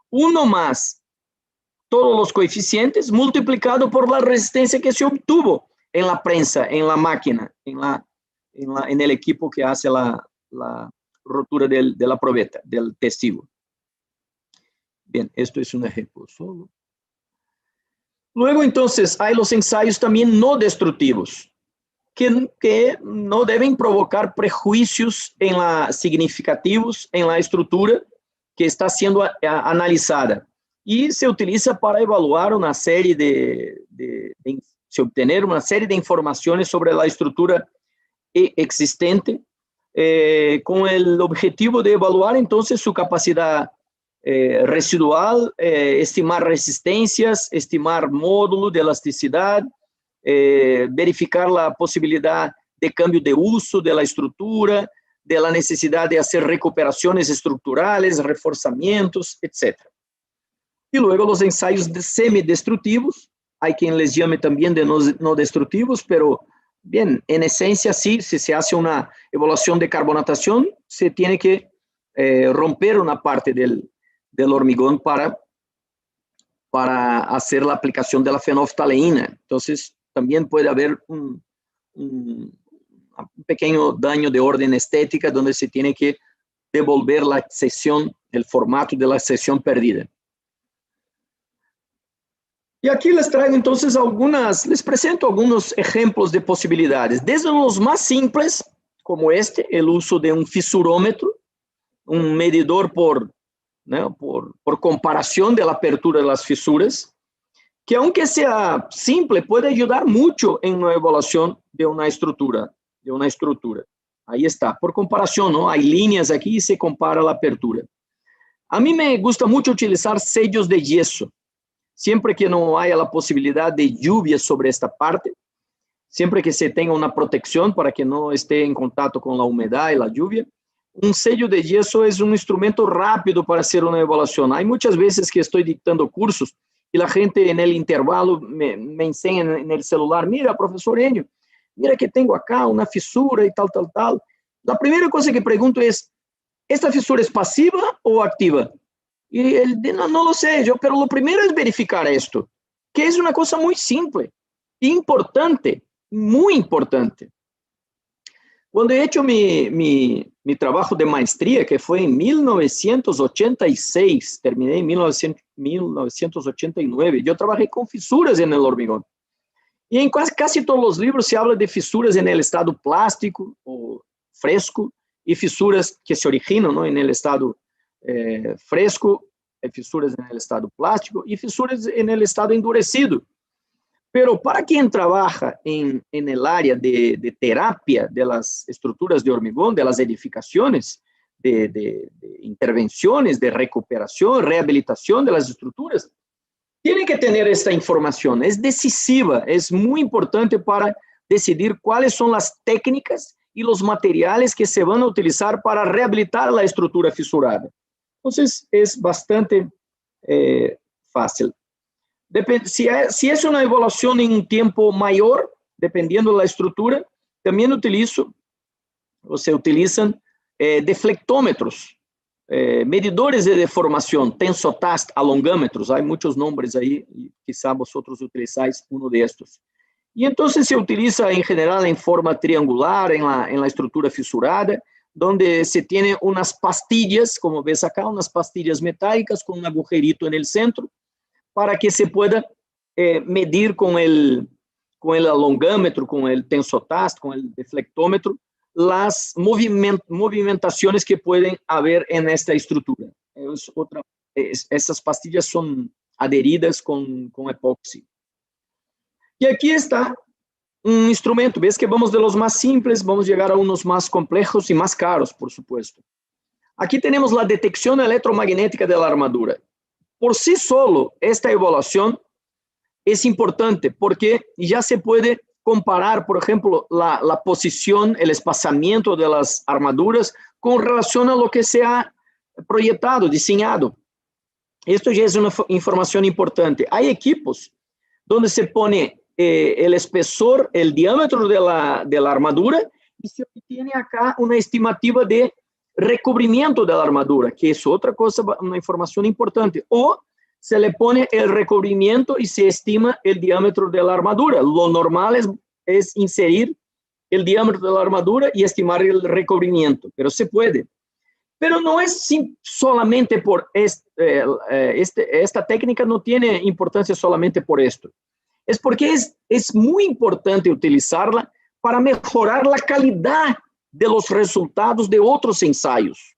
C: 1 más todos los coeficientes multiplicado por la resistencia que se obtuvo en la prensa, en la máquina, en el equipo que hace la rotura de la probeta, del testigo. Bien, esto es un ejemplo solo. Luego, entonces, hay los ensayos también no destructivos, que no deben provocar prejuicios significativos en la estructura que está siendo analizada. Y se utiliza para evaluar una serie se obtener una serie de informaciones sobre la estructura existente, con el objetivo de evaluar entonces su capacidad residual, estimar resistencias, estimar módulo de elasticidad, verificar la posibilidad de cambio de uso de la estructura, de la necesidad de hacer recuperaciones estructurales, reforzamientos, etc. Y luego los ensayos semidestructivos, hay quien les llame también de no destructivos, pero bien, en esencia sí, si se hace una evaluación de carbonatación, se tiene que romper una parte del hormigón para hacer la aplicación de la fenolftaleína. Entonces, también puede haber un pequeño daño de orden estética donde se tiene que devolver la sección, el formato de la sección perdida. Y aquí les traigo entonces les presento algunos ejemplos de posibilidades, desde los más simples, como el uso de un fisurómetro, un medidor por comparación de la apertura de las fisuras, que aunque sea simple, puede ayudar mucho en la evaluación de una estructura. Ahí está, por comparación, ¿no? Hay líneas aquí y se compara la apertura. A mí me gusta mucho utilizar sellos de yeso, siempre que no haya la posibilidad de lluvia sobre esta parte, siempre que se tenga una protección para que no esté en contacto con la humedad y la lluvia. Un sello de yeso es un instrumento rápido para hacer una evaluación. Hay muchas veces que estoy dictando cursos y la gente en el intervalo me enseña en el celular, mira, profesor Enio, mira que tengo acá una fisura y tal. La primera cosa que pregunto es, ¿esta fisura es pasiva o activa? Y él no lo sé, pero lo primero es verificar esto, que es una cosa muy simple, importante, muy importante. Cuando he hecho mi trabajo de maestría, que fue en 1986, terminé en 1989, yo trabajé con fisuras en el hormigón. Y en casi todos los libros se habla de fisuras en el estado plástico o fresco y fisuras que se originan, ¿no?, en el estado fresco, fisuras en el estado plástico y fisuras en el estado endurecido. Pero para quien trabaja en el área de terapia de las estructuras de hormigón, de las edificaciones, de intervenciones, de recuperación, rehabilitación de las estructuras, tiene que tener esta información. Es decisiva, es muy importante para decidir cuáles son las técnicas y los materiales que se van a utilizar para rehabilitar la estructura fisurada. Entonces, es bastante fácil. Si es una evaluación en un tiempo mayor, dependiendo de la estructura, también se utilizan deflectómetros, medidores de deformación, tensotast, alongámetros, hay muchos nombres ahí, y quizá vosotros utilizáis uno de estos. Y entonces se utiliza en general en forma triangular en la estructura fisurada, donde se tiene unas pastillas, como ves acá, unas pastillas metálicas con un agujerito en el centro, para que se pueda medir con el alongámetro, con el tensotast, con el deflectómetro, las movimentaciones que pueden haber en esta estructura. Estas pastillas son adheridas con epoxi. Y aquí está un instrumento. Ves que vamos de los más simples, vamos a llegar a unos más complejos y más caros, por supuesto. Aquí tenemos la detección electromagnética de la armadura. Por sí solo, esta evaluación es importante porque ya se puede comparar, por ejemplo, la posición, el espaciamiento de las armaduras con relación a lo que se ha proyectado, diseñado. Esto ya es una información importante. Hay equipos donde se pone el espesor, el diámetro de la armadura, y se obtiene acá una estimativa de recubrimiento de la armadura, que es otra cosa, una información importante. O se le pone el recubrimiento y se estima el diámetro de la armadura. Lo normal es inserir el diámetro de la armadura y estimar el recubrimiento, pero se puede. Pero no es solamente por esta técnica, no tiene importancia solamente por esto. Es porque es muy importante utilizarla para mejorar la calidad de los resultados de otros ensayos.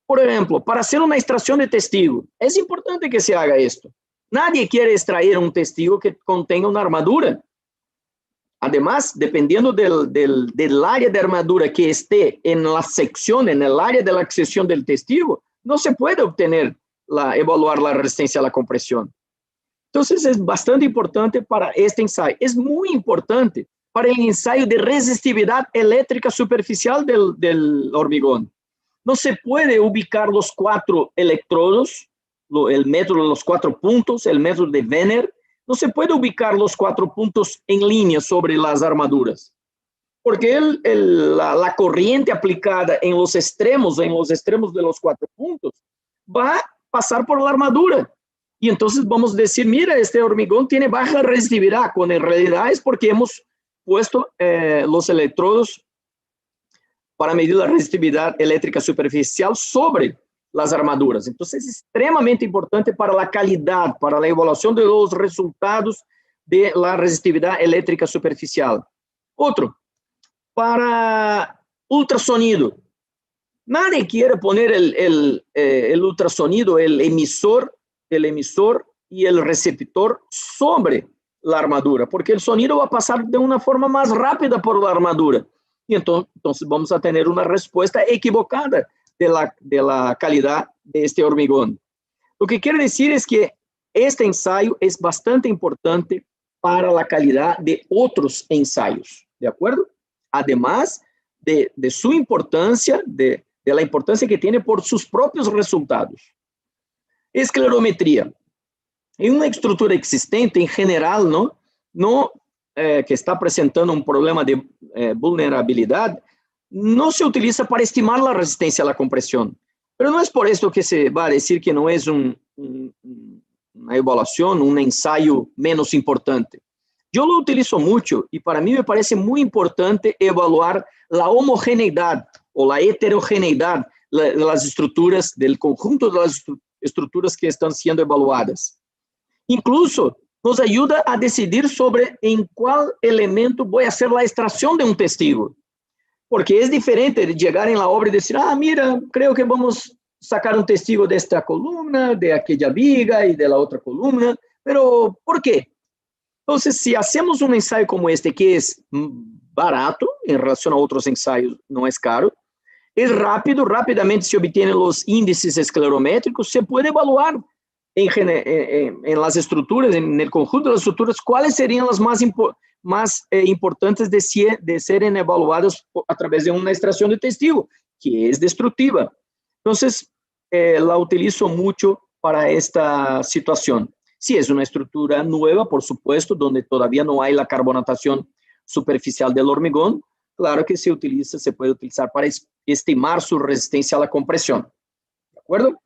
C: Por ejemplo, para hacer una extracción de testigo, es importante que se haga esto. Nadie quiere extraer un testigo que contenga una armadura. Además, dependiendo del área de armadura que esté en la sección, en el área de la sección del testigo, no se puede evaluar la resistencia a la compresión. Entonces, es bastante importante para este ensayo. Es muy importante para el ensayo de resistividad eléctrica superficial del hormigón. No se puede ubicar los 4 electrodos, el método de los 4 puntos, el método de Wenner. No se puede ubicar los 4 puntos en línea sobre las armaduras, porque la corriente aplicada en los extremos de los 4 puntos, va a pasar por la armadura. Y entonces vamos a decir, mira, este hormigón tiene baja resistividad, cuando en realidad es porque hemos puesto los electrodos para medir la resistividad eléctrica superficial sobre las armaduras. Entonces es extremadamente importante para la calidad, para la evaluación de los resultados de la resistividad eléctrica superficial. Otro, para ultrasonido. Nadie quiere poner el ultrasonido, el emisor y el receptor sobre la armadura, porque el sonido va a pasar de una forma más rápida por la armadura. Y entonces vamos a tener una respuesta equivocada de la calidad de este hormigón. Lo que quiere decir es que este ensayo es bastante importante para la calidad de otros ensayos, ¿de acuerdo? Además de su importancia, de la importancia que tiene por sus propios resultados. Esclerometría. En una estructura existente, en general, que está presentando un problema de vulnerabilidad, no se utiliza para estimar la resistencia a la compresión. Pero no es por esto que se va a decir que no es una evaluación, un ensayo menos importante. Yo lo utilizo mucho y para mí me parece muy importante evaluar la homogeneidad o la heterogeneidad de las estructuras, del conjunto de las estructuras que están siendo evaluadas. Incluso nos ayuda a decidir sobre en cuál elemento voy a hacer la extracción de un testigo. Porque es diferente de llegar en la obra y decir, mira, creo que vamos a sacar un testigo de esta columna, de aquella viga y de la otra columna, pero ¿por qué? Entonces, si hacemos un ensayo como este, que es barato en relación a otros ensayos, no es caro, es rápido, rápidamente se obtienen los índices esclerométricos, se puede evaluar en las estructuras, en el conjunto de las estructuras, cuáles serían las más importantes de serem evaluadas a través de una extracción de testigo, que es destructiva. Entonces, la utilizo mucho para esta situación. Si es una estructura nueva, por supuesto, donde todavía no hay la carbonatación superficial del hormigón, claro que se puede utilizar para estimar su resistencia a la compresión. ¿De acuerdo?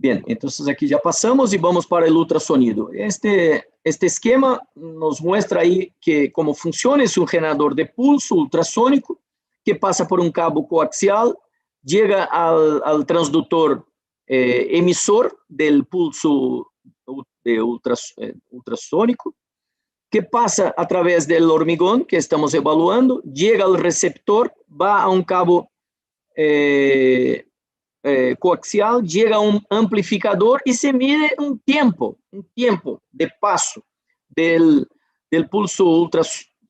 C: Bien, entonces aquí ya pasamos y vamos para el ultrasonido. Este esquema nos muestra ahí cómo funciona. Es un generador de pulso ultrasónico que pasa por un cabo coaxial, llega al transductor emisor del pulso ultrasónico, que pasa a través del hormigón que estamos evaluando, llega al receptor, va a un cabo coaxial, llega a un amplificador y se mide un tiempo de paso del pulso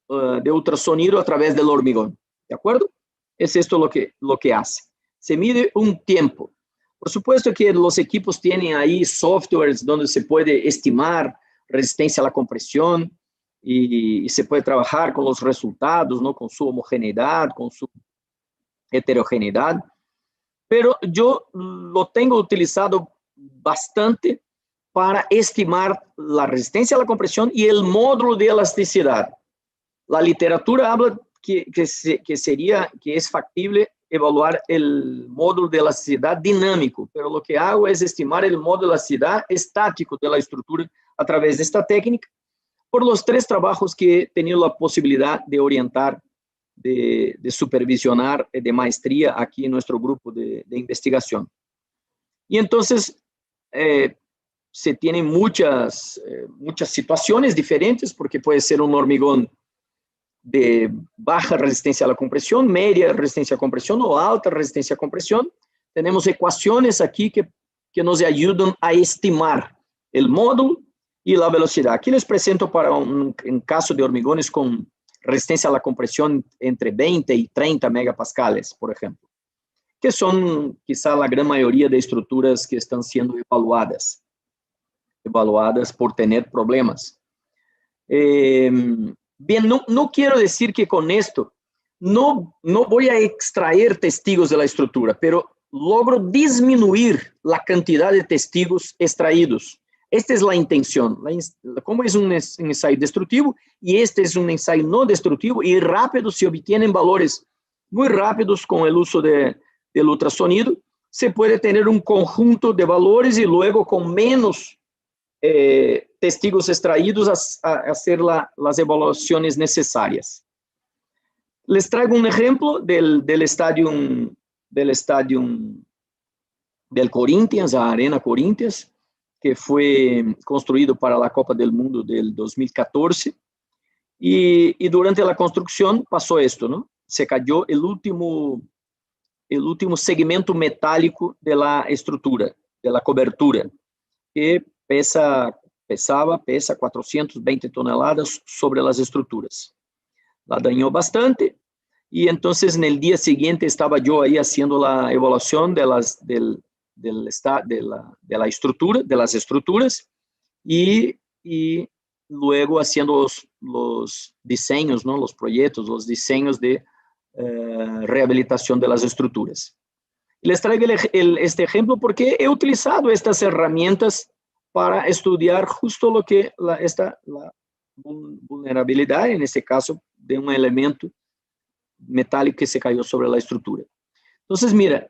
C: de ultrasonido a través del hormigón. ¿De acuerdo? Es esto lo que hace. Se mide un tiempo. Por supuesto que los equipos tienen ahí softwares donde se puede estimar resistencia a la compresión y se puede trabajar con los resultados, ¿no? Con su homogeneidad, con su heterogeneidad. Pero yo lo tengo utilizado bastante para estimar la resistencia a la compresión y el módulo de elasticidad. La literatura habla que es factible evaluar el módulo de elasticidad dinámico, pero lo que hago es estimar el módulo de elasticidad estático de la estructura a través de esta técnica, por los 3 trabajos que he tenido la posibilidad de orientar, de supervisionar, de maestría aquí en nuestro grupo de investigación. Y entonces se tienen muchas situaciones diferentes, porque puede ser un hormigón de baja resistencia a la compresión, media resistencia a compresión o alta resistencia a compresión. Tenemos ecuaciones aquí que nos ayudan a estimar el módulo y la velocidad. Aquí les presento para un caso de hormigones con resistencia a la compresión entre 20 y 30 megapascales, por ejemplo, que son quizá la gran mayoría de estructuras que están siendo evaluadas por tener problemas. Bien, no quiero decir que con esto no voy a extraer testigos de la estructura, pero logro disminuir la cantidad de testigos extraídos. Esta es la intención. Como es un ensayo destructivo y este es un ensayo no destructivo y rápido se obtienen valores muy rápidos con el uso del ultrasonido, se puede tener un conjunto de valores y luego con menos testigos extraídos a hacer las evaluaciones necesarias. Les traigo un ejemplo del estadio del Corinthians, a Arena Corinthians, que fue construido para la Copa del Mundo del 2014, y durante la construcción pasó esto, ¿no? Se cayó el último segmento metálico de la estructura, de la cobertura, que pesa 420 toneladas sobre las estructuras. La dañó bastante, y entonces en el día siguiente estaba yo ahí haciendo la evaluación de las estructuras y luego haciendo los diseños, ¿no? Los proyectos, los diseños de rehabilitación de las estructuras. Les traigo este ejemplo porque he utilizado estas herramientas para estudiar justo lo que la vulnerabilidad, en este caso, de un elemento metálico que se cayó sobre la estructura. Entonces, mira,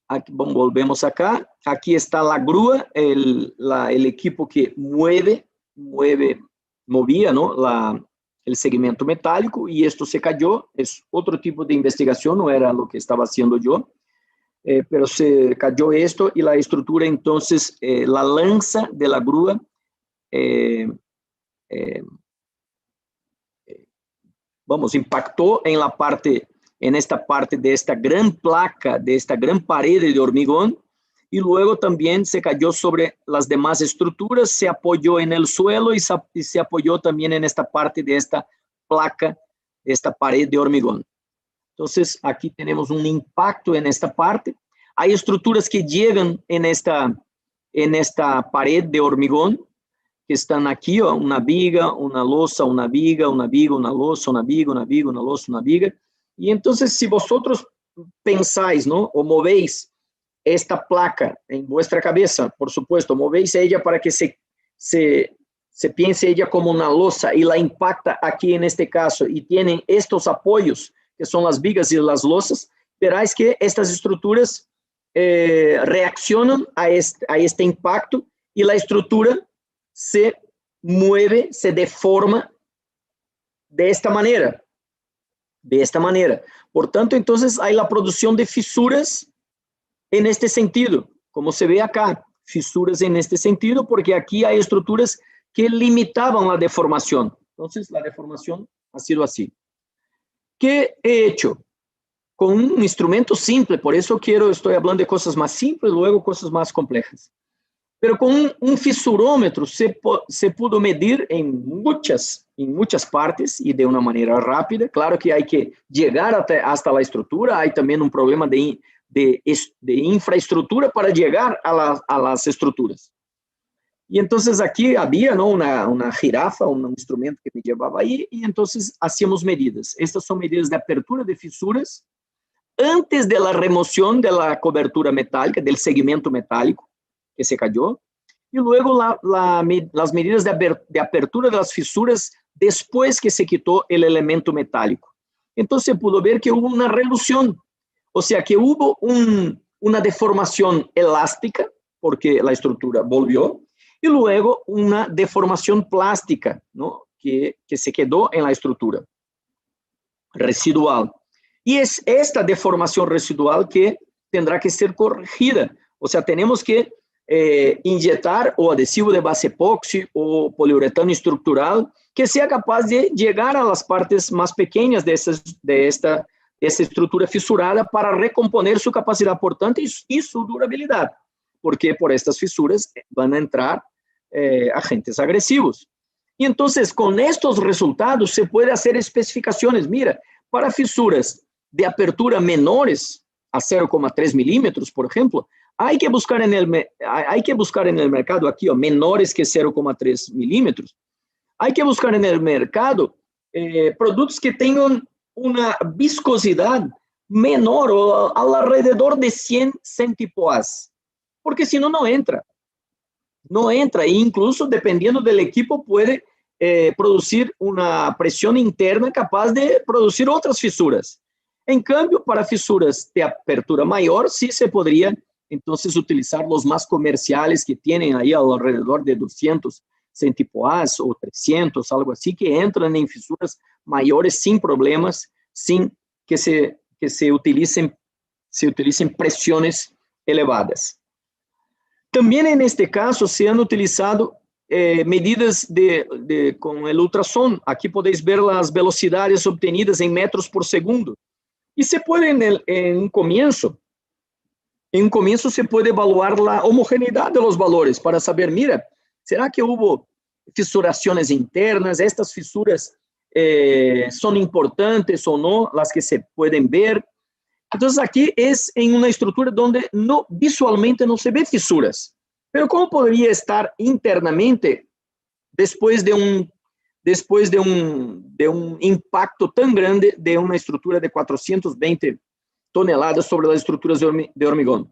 C: aquí, volvemos acá. Aquí está la grúa, el equipo que movía, ¿no? El segmento metálico, y esto se cayó. Es otro tipo de investigación, no era lo que estaba haciendo yo, pero se cayó esto y la estructura, entonces, la lanza de la grúa impactó en esta parte de esta gran placa, de esta gran pared de hormigón, y luego también se cayó sobre las demás estructuras, se apoyó en el suelo y se apoyó también en esta parte de esta placa, esta pared de hormigón. Entonces, aquí tenemos un impacto en esta parte. Hay estructuras que llegan en esta pared de hormigón, que están aquí, una viga, una losa, una viga, una viga, una losa, una viga, una viga, una losa, una viga. Y entonces, si vosotros pensáis, ¿no? O movéis esta placa en vuestra cabeza, por supuesto, movéis ella para que se piense ella como una losa y la impacta aquí en este caso, y tienen estos apoyos, que son las vigas y las losas, veráis que estas estructuras reaccionan a este impacto, y la estructura se mueve, se deforma de esta manera. Por tanto, entonces hay la producción de fisuras en este sentido, como se ve acá, fisuras en este sentido, porque aquí hay estructuras que limitaban la deformación. Entonces, la deformación ha sido así. ¿Qué he hecho? Con un instrumento simple, por eso estoy hablando de cosas más simples, luego cosas más complejas. Pero con un fisurómetro se pudo medir en muchas partes y de una manera rápida. Claro que hay que llegar hasta la estructura, hay también un problema de infraestructura para llegar a las estructuras. Y entonces aquí había, ¿no? una jirafa, un instrumento que me llevaba ahí, y entonces hacíamos medidas. Estas son medidas de apertura de fisuras antes de la remoción de la cobertura metálica, del segmento metálico que se cayó, y luego las medidas de apertura de las fisuras después que se quitó el elemento metálico. Entonces se pudo ver que hubo una reducción, o sea que hubo una deformación elástica, porque la estructura volvió, y luego una deformación plástica, ¿no? que se quedó en la estructura residual. Y es esta deformación residual que tendrá que ser corregida. O sea, tenemos que inyectar o adhesivo de base epóxi o poliuretano estructural que sea capaz de llegar a las partes más pequeñas de esta estructura fisurada para recomponer su capacidad portante y su durabilidad, porque por estas fisuras van a entrar agentes agresivos. Y entonces, con estos resultados, se puede hacer especificaciones. Mira, para fisuras de apertura menores a 0,3 milímetros, por ejemplo, hay que buscar en el mercado aquí, menores que 0,3 milímetros. Hay que buscar en el mercado productos que tengan una viscosidad menor o alrededor de 100 centipoas, porque si no, no entra. No entra, e incluso dependiendo del equipo puede producir una presión interna capaz de producir otras fisuras. En cambio, para fisuras de apertura mayor, sí se podría entonces utilizar los más comerciales que tienen ahí alrededor de 200 centipoas o 300, algo así, que entran en fisuras mayores sin problemas, sin que se utilicen presiones elevadas. También en este caso se han utilizado medidas con el ultrassom. Aquí podéis ver las velocidades obtenidas en metros por segundo. Y se puede en un comienzo se puede evaluar la homogeneidad de los valores para saber, mira, ¿será que hubo fisuraciones internas? ¿Estas fisuras son importantes o no, las que se pueden ver? Entonces aquí es en una estructura donde visualmente no se ve fisuras, pero ¿cómo podría estar internamente después de un impacto tan grande de una estructura de 420 toneladas sobre las estructuras de hormigón?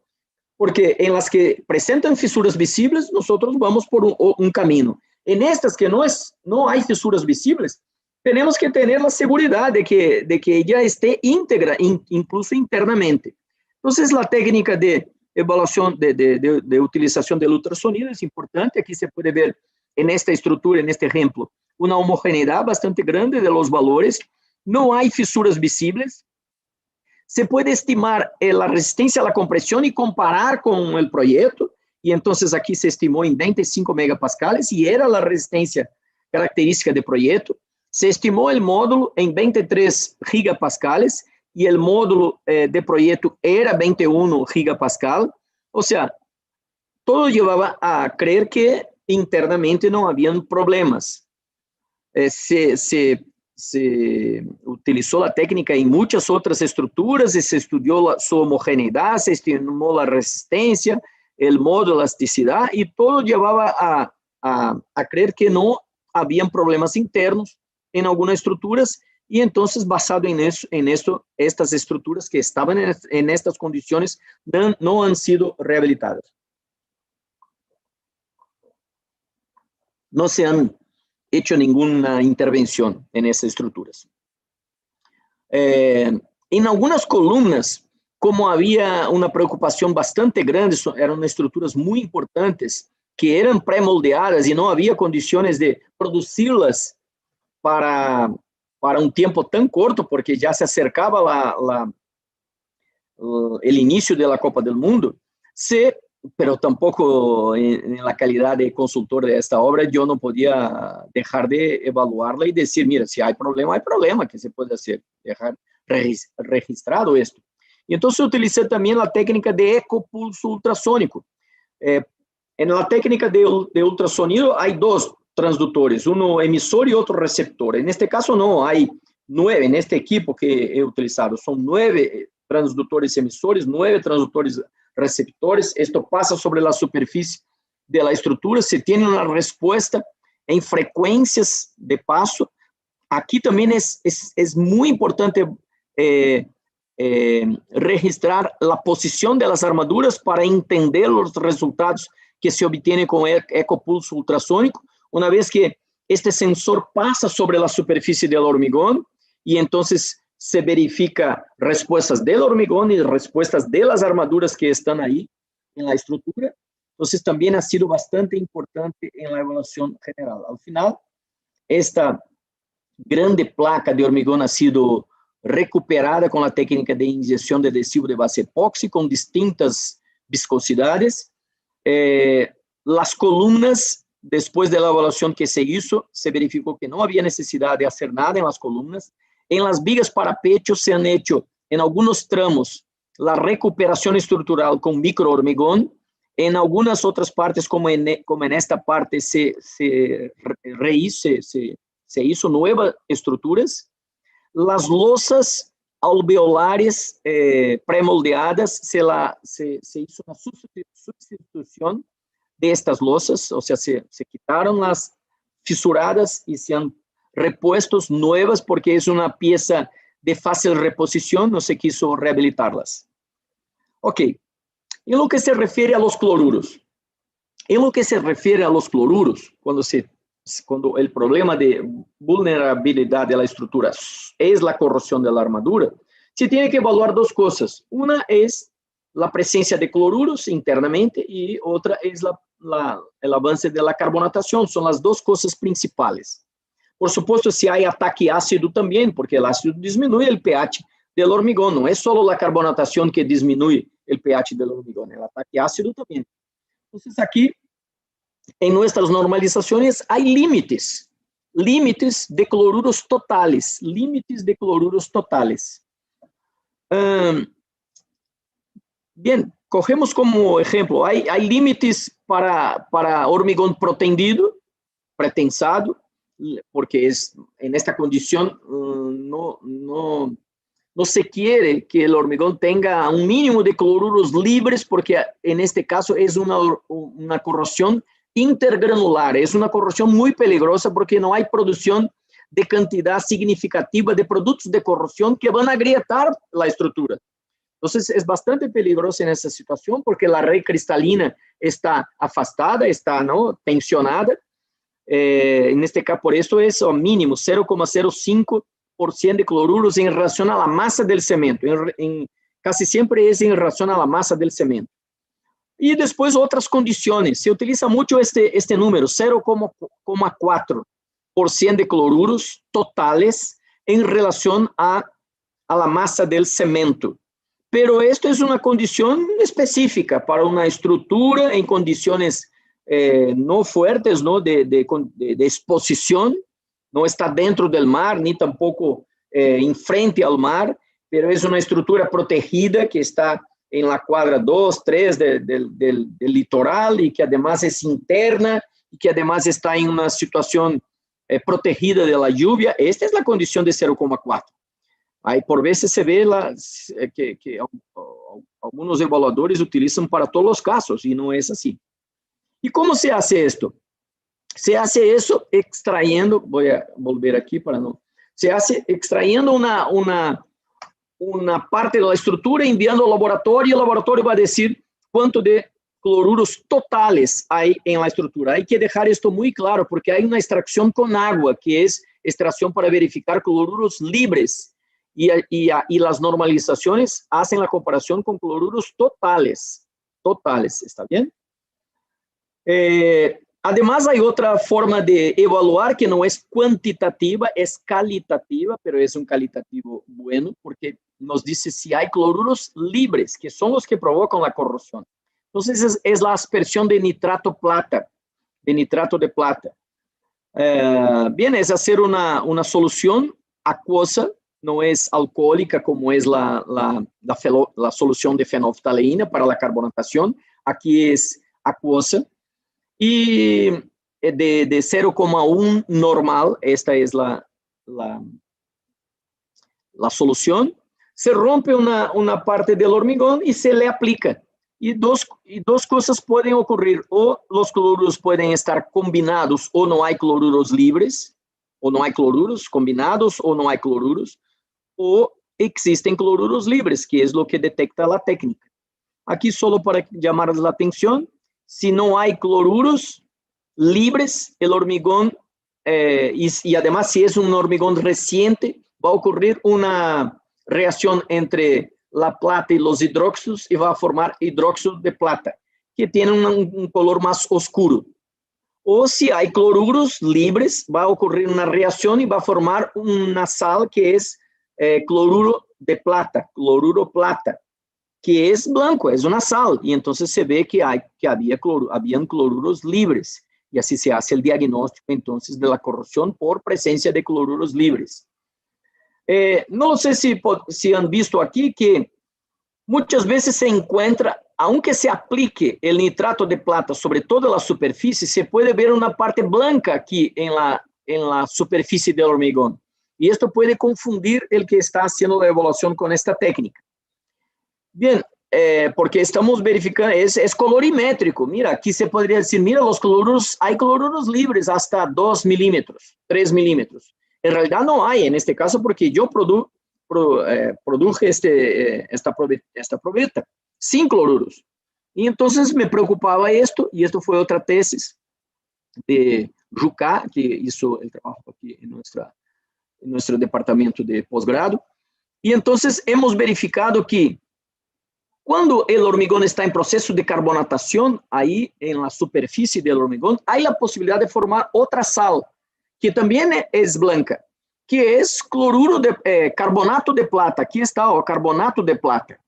C: Porque en las que presentan fisuras visibles, nosotros vamos por un camino. En estas que no hay fisuras visibles, tenemos que tener la seguridad de que ella esté íntegra, incluso internamente. Entonces, la técnica de evaluación, de utilización del ultrasonido es importante. Aquí se puede ver en esta estructura, en este ejemplo, una homogeneidad bastante grande de los valores. No hay fisuras visibles. Se puede estimar la resistencia a la compresión y comparar con el proyecto. Y entonces aquí se estimó en 25 megapascales y era la resistencia característica del proyecto. Se estimó el módulo en 23 gigapascales y el módulo de proyecto era 21 gigapascal. O sea, todo llevaba a creer que internamente no habían problemas. Se utilizó la técnica en muchas otras estructuras y se estudió su homogeneidad, se estimó la resistencia, el modo de elasticidad y todo llevaba a creer que no habían problemas internos en algunas estructuras y entonces basado en esto, estas estructuras que estaban en estas condiciones no han sido rehabilitadas. No se han hecho ninguna intervención en esas estructuras. En algunas columnas, como había una preocupación bastante grande, eran estructuras muy importantes que eran premoldeadas y no había condiciones de producirlas para un tiempo tan corto, porque ya se acercaba el inicio de la Copa del Mundo, pero tampoco en la calidad de consultor de esta obra, yo no podía dejar de evaluarla y decir, mira, si hay problema, que se puede hacer, dejar registrado esto. Y entonces utilicé también la técnica de ecopulso ultrasónico. En la técnica de ultrasonido hay dos transductores, uno emisor y otro receptor. En este caso no, hay 9, en este equipo que he utilizado, son 9 transductores emisores, 9 transductores receptores. Esto pasa sobre la superficie de la estructura, se tiene una respuesta en frecuencias de paso. Aquí también es muy importante registrar la posición de las armaduras para entender los resultados que se obtiene con ecopulso ultrasónico, una vez que este sensor pasa sobre la superficie del hormigón y entonces se verifica respuestas del hormigón y respuestas de las armaduras que están ahí en la estructura. Entonces también ha sido bastante importante en la evaluación general. Al final, esta grande placa de hormigón ha sido recuperada con la técnica de inyección de adhesivo de base epóxi con distintas viscosidades. Las columnas, después de la evaluación que se hizo, se verificó que no había necesidad de hacer nada en las columnas. En las vigas para pecho se han hecho, en algunos tramos, la recuperación estructural con micro hormigón. En algunas otras partes, como en esta parte, se hizo nuevas estructuras. Las losas alveolares premoldeadas, se hizo una sustitución de estas losas, o sea, se quitaron las fisuradas y se han repuestos nuevas porque es una pieza de fácil reposición, no se quiso rehabilitarlas. Ok, en lo que se refiere a los cloruros, cuando el problema de vulnerabilidad de la estructura es la corrosión de la armadura, se tiene que evaluar dos cosas. Una es la presencia de cloruros internamente y otra es el avance de la carbonatación. Son las dos cosas principales. Por supuesto, si hay ataque ácido también, porque el ácido disminuye el pH del hormigón. No es solo la carbonatación que disminuye el pH del hormigón, el ataque ácido también. Entonces, aquí, en nuestras normalizaciones, hay límites de cloruros totales, Bien, cogemos como ejemplo, hay límites para hormigón protendido, pretensado, porque en esta condición no se quiere que el hormigón tenga un mínimo de cloruros libres, porque en este caso es una corrosión intergranular, es una corrosión muy peligrosa porque no hay producción de cantidad significativa de productos de corrosión que van a agrietar la estructura. Entonces es bastante peligroso en esa situación porque la red cristalina está afastada, está tensionada. En este caso, por eso es mínimo 0,05% de cloruros en relación a la masa del cemento. Casi siempre es en relación a la masa del cemento. Y después otras condiciones. Se utiliza mucho este número, 0,4% de cloruros totales en relación a la masa del cemento. Pero esto es una condición específica para una estructura en condiciones no fuertes, de exposición, no está dentro del mar, ni tampoco en frente al mar, pero es una estructura protegida que está en la cuadra 2, 3 del litoral y que además es interna y que además está en una situación protegida de la lluvia. Esta es la condición de 0,4. Aí, por veces se ve que algunos evaluadores utilizan para todos los casos y no es así. ¿Y cómo se hace esto? Se hace eso extrayendo, voy a volver aquí para no, se hace extrayendo una parte de la estructura, enviando al laboratorio, y el laboratorio va a decir cuánto de cloruros totales hay en la estructura. Hay que dejar esto muy claro porque hay una extracción con agua, que es extracción para verificar cloruros libres. Y las normalizaciones hacen la comparación con cloruros totales, ¿está bien? Además, hay otra forma de evaluar que no es cuantitativa, es calitativa, pero es un calitativo bueno, porque nos dice si hay cloruros libres, que son los que provocan la corrosión. Entonces, es la aspersión de nitrato de plata. Bien, es hacer una solución acuosa, no es alcohólica como es la solución de fenolftaleína para la carbonatación. Aquí es acuosa. Y de 0,1 normal, esta es la solución. Se rompe una parte del hormigón y se le aplica. Y dos cosas pueden ocurrir. O los cloruros pueden estar combinados o no hay cloruros libres, o no hay cloruros combinados o no hay cloruros, o existen cloruros libres, que es lo que detecta la técnica. Aquí solo para llamarles la atención, si no hay cloruros libres, el hormigón, y además si es un hormigón reciente, va a ocurrir una reacción entre la plata y los hidróxidos y va a formar hidróxido de plata, que tiene un color más oscuro. O si hay cloruros libres, va a ocurrir una reacción y va a formar una sal que es cloruro de plata, cloruro plata, que es blanco, es una sal, y entonces se ve que habían cloruros libres, y así se hace el diagnóstico entonces de la corrosión por presencia de cloruros libres. No sé si han visto aquí que muchas veces se encuentra, aunque se aplique el nitrato de plata sobre toda la superficie, se puede ver una parte blanca aquí en la superficie del hormigón. Y esto puede confundir el que está haciendo la evaluación con esta técnica. Bien, porque estamos verificando, es colorimétrico. Mira, aquí se podría decir, mira, los cloruros, hay cloruros libres hasta 2 milímetros, 3 milímetros. En realidad no hay en este caso porque yo produje esta probeta sin cloruros. Y entonces me preocupaba esto, y esto fue otra tesis de Jucá, que hizo el trabajo aquí en nuestro departamento de posgrado. Y entonces hemos verificado que cuando el hormigón está en proceso de carbonatación, ahí en la superficie del hormigón, hay la posibilidad de formar otra sal, que también es blanca, que es carbonato de plata. Aquí está o carbonato de plata.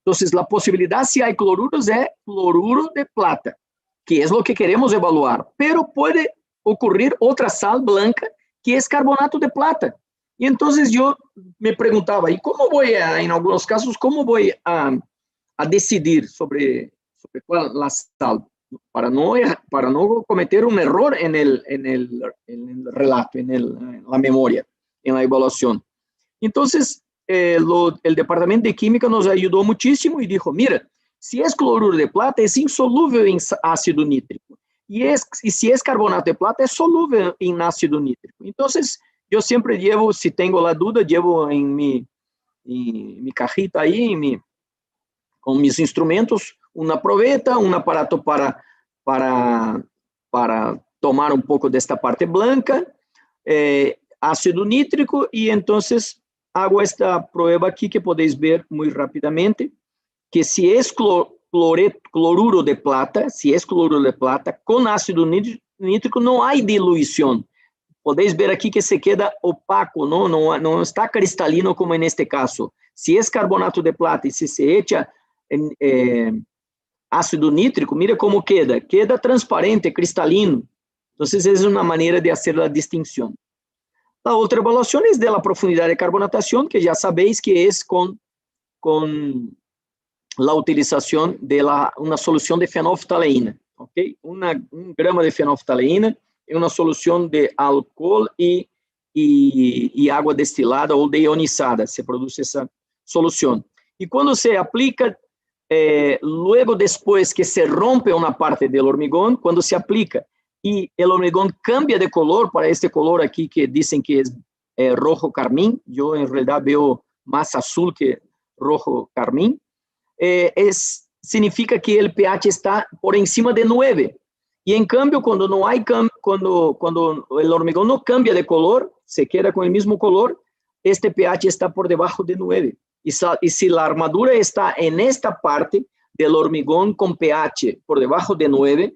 C: Entonces, la posibilidad, si hay cloruros, es cloruro de plata, que es lo que queremos evaluar. Pero puede ocurrir otra sal blanca, que es carbonato de plata. Y entonces yo me preguntaba, ¿y cómo voy en algunos casos, cómo voy a decidir sobre cuál la sal? Para no cometer un error en el relato, en la memoria, en la evaluación. Entonces, el departamento de química nos ayudó muchísimo y dijo, mira, si es cloruro de plata, es insoluble en ácido nítrico. Y si es carbonato de plata, es soluble en ácido nítrico. Entonces, yo siempre llevo, si tengo la duda, llevo en mi cajita ahí, con mis instrumentos, una probeta, un aparato para tomar un poco de esta parte blanca, ácido nítrico, y entonces hago esta prueba aquí que podéis ver muy rápidamente, que si es cloruro de plata, con ácido nítrico no hay dilución. Podéis ver aquí que se queda opaco, no está cristalino como en este caso. Si es carbonato de plata y si se echa ácido nítrico, mira cómo queda transparente, cristalino. Entonces es una manera de hacer la distinción. La otra evaluación es de la profundidad de carbonatación, que ya sabéis que es con la utilización de una solución de fenolftaleína. ¿Okay? Un gramo de fenolftaleína en una solución de alcohol y agua destilada o deionizada. Se produce esa solución. Y cuando se aplica, luego después que se rompe una parte del hormigón, cuando se aplica y el hormigón cambia de color para este color aquí que dicen que es rojo carmín, yo en realidad veo más azul que rojo carmín, significa que el pH está por encima de 9. Y en cambio, cuando el hormigón no cambia de color, se queda con el mismo color, este pH está por debajo de 9. Y si la armadura está en esta parte del hormigón con pH por debajo de 9,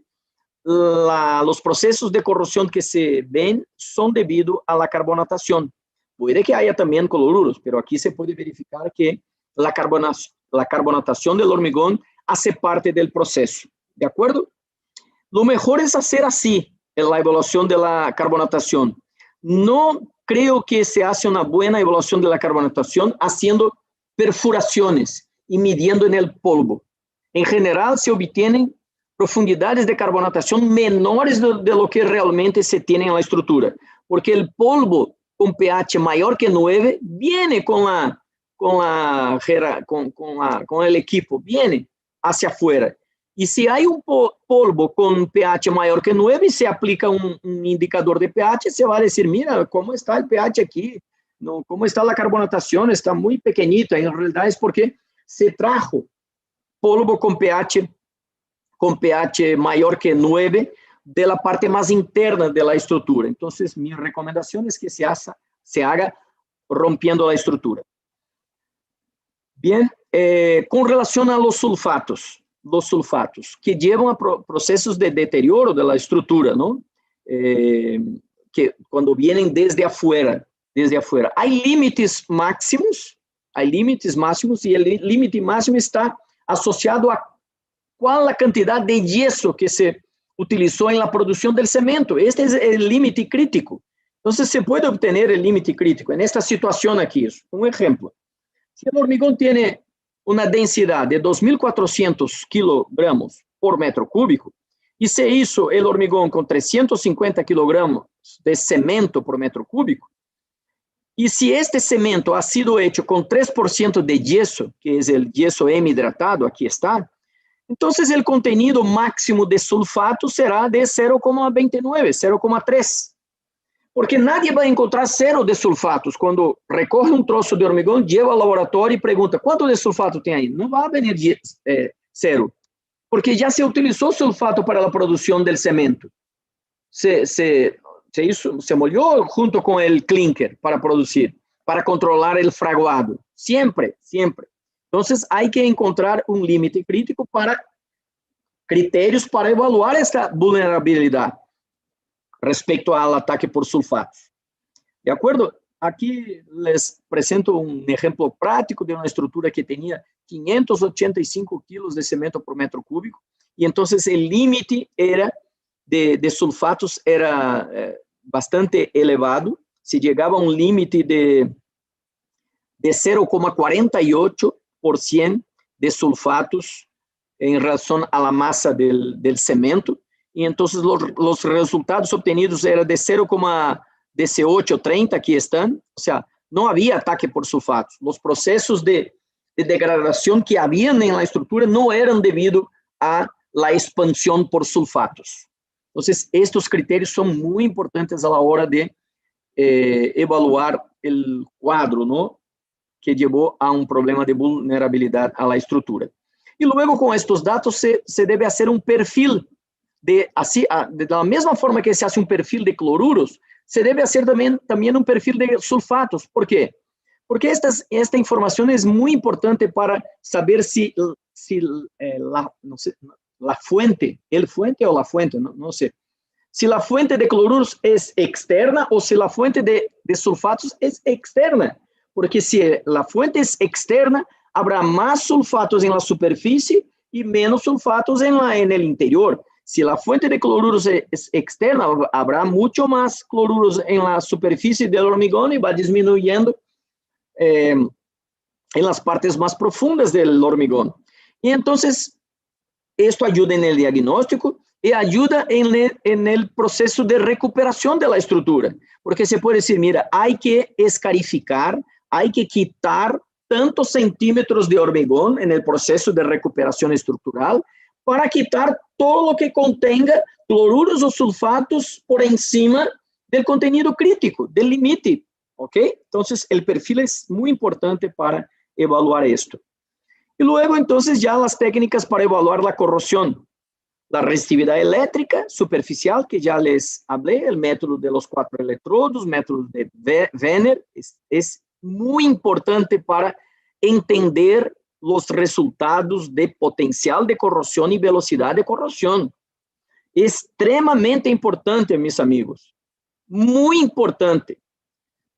C: los procesos de corrosión que se ven son debido a la carbonatación. Puede que haya también cloruros, pero aquí se puede verificar que la carbonatación del hormigón hace parte del proceso. ¿De acuerdo? Lo mejor es hacer así en la evaluación de la carbonatación. No creo que se hace una buena evaluación de la carbonatación haciendo perforaciones y midiendo en el polvo. En general se obtienen profundidades de carbonatación menores de lo que realmente se tiene en la estructura, porque el polvo con pH mayor que 9 viene con el equipo, viene hacia afuera. Y si hay un polvo con pH mayor que 9 y se aplica un indicador de pH, se va a decir, mira, ¿cómo está el pH aquí? No, ¿cómo está la carbonatación? Está muy pequeñita. En realidad es porque se trajo polvo con pH con pH mayor que 9 de la parte más interna de la estructura. Entonces, mi recomendación es que se haga rompiendo la estructura. Bien, con relación a los sulfatos que llevan a procesos de deterioro de la estructura, ¿no? Que cuando vienen desde afuera. Hay límites máximos y el límite máximo está asociado a cuál la cantidad de yeso que se utilizó en la producción del cemento. Este es el límite crítico. Entonces, se puede obtener el límite crítico en esta situación aquí. Un ejemplo. Si el hormigón tiene una densidad de 2.400 kilogramos por metro cúbico y se hizo el hormigón con 350 kilogramos de cemento por metro cúbico, y si este cemento ha sido hecho con 3% de yeso, que es el yeso hemihidratado, aquí está, entonces el contenido máximo de sulfato será de 0,29, 0,3. Porque nadie va a encontrar cero de sulfatos. Cuando recoge un trozo de hormigón, lleva al laboratorio y pregunta, ¿cuánto de sulfato tem ahí? No va a venir cero, porque ya se utilizó sulfato para la producción del cemento. Se molió junto con el clinker para producir, para controlar el fraguado. Siempre. Entonces, hay que encontrar un límite crítico para criterios para evaluar esta vulnerabilidad respecto al ataque por sulfatos. ¿De acuerdo? Aquí les presento un ejemplo práctico de una estructura que tenía 585 kilos de cemento por metro cúbico, y entonces el límite de sulfatos era bastante elevado. Se llegaba a un límite de 0,48% de sulfatos en relación a la masa del cemento. Y entonces los resultados obtenidos eran de 0,1830, aquí están. O sea, no había ataque por sulfatos. Los procesos de degradación que habían en la estructura no eran debido a la expansión por sulfatos. Entonces, estos criterios son muy importantes a la hora de evaluar el cuadro, ¿no?, que llevó a un problema de vulnerabilidad a la estructura. Y luego, con estos datos, se debe hacer un perfil de la misma forma que se hace un perfil de cloruros, se debe hacer también un perfil de sulfatos. ¿Por qué? Porque esta información es muy importante para saber si la fuente, no sé, si la fuente de cloruros es externa o si la fuente de sulfatos es externa. Porque si la fuente es externa, habrá más sulfatos en la superficie y menos sulfatos en el interior. Si la fuente de cloruros es externa, habrá mucho más cloruros en la superficie del hormigón y va disminuyendo en las partes más profundas del hormigón. Y entonces, esto ayuda en el diagnóstico y ayuda en el proceso de recuperación de la estructura. Porque se puede decir, mira, hay que escarificar, hay que quitar tantos centímetros de hormigón en el proceso de recuperación estructural para quitar todo lo que contenga cloruros o sulfatos por encima del contenido crítico, del límite, ¿ok? Entonces, el perfil es muy importante para evaluar esto. Y luego, entonces, ya las técnicas para evaluar la corrosión. La resistividad eléctrica superficial, que ya les hablé, el método de los 4 electrodos, método de Wenner, es muy importante para entender los resultados de potencial de corrosión y velocidad de corrosión. Extremadamente importante, mis amigos. Muy importante.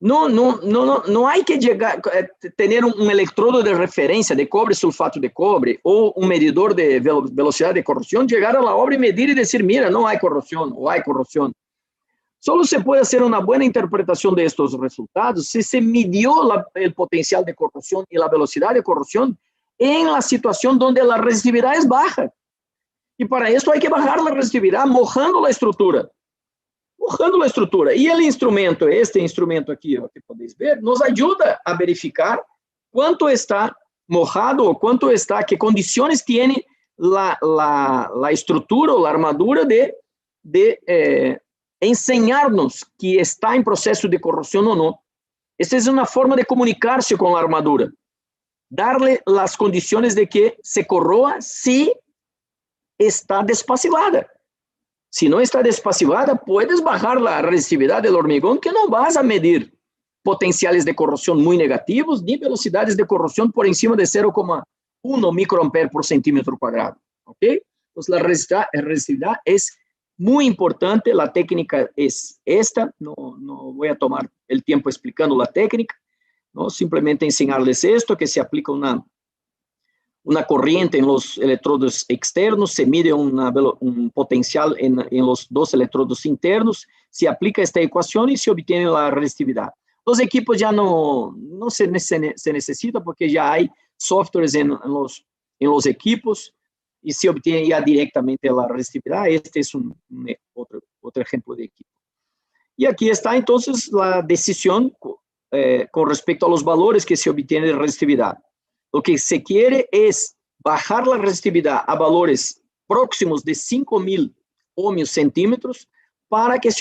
C: No hay que tener un electrodo de referencia de cobre, sulfato de cobre, o un medidor de velocidad de corrosión, llegar a la obra y medir y decir, mira, no hay corrosión o hay corrosión. Solo se puede hacer una buena interpretación de estos resultados si se midió el potencial de corrosión y la velocidad de corrosión en la situación donde la resistividad es baja. Y para esto hay que bajar la resistividad mojando la estructura. Mojando la estructura. Y el instrumento, este instrumento aquí, que podéis ver, nos ayuda a verificar cuánto está mojado o cuánto está, qué condiciones tiene la estructura o la armadura de enseñarnos que está en proceso de corrosión o no. Esta es una forma de comunicarse con la armadura. Darle las condiciones de que se corroa si está despacivada. Si no está despacivada, puedes bajar la resistividad del hormigón, que no vas a medir potenciales de corrosión muy negativos, ni velocidades de corrosión por encima de 0,1 microampere por centímetro cuadrado. ¿Ok? Entonces, la resistividad es muy importante. La técnica es esta. No voy a tomar el tiempo explicando la técnica, ¿no? Simplemente enseñarles esto, que se aplica una corriente en los electrodos externos, se mide un potencial en los dos electrodos internos, se aplica esta ecuación y se obtiene la resistividad. Los equipos ya no se necesita, porque ya hay softwares en los equipos y se obtiene ya directamente la resistividad. Este es otro ejemplo de equipo. Y aquí está entonces la decisión con respecto a los valores que se obtienen de resistividad. Lo que se quiere es bajar la resistividad a valores próximos de 5.000 ohmios centímetros para que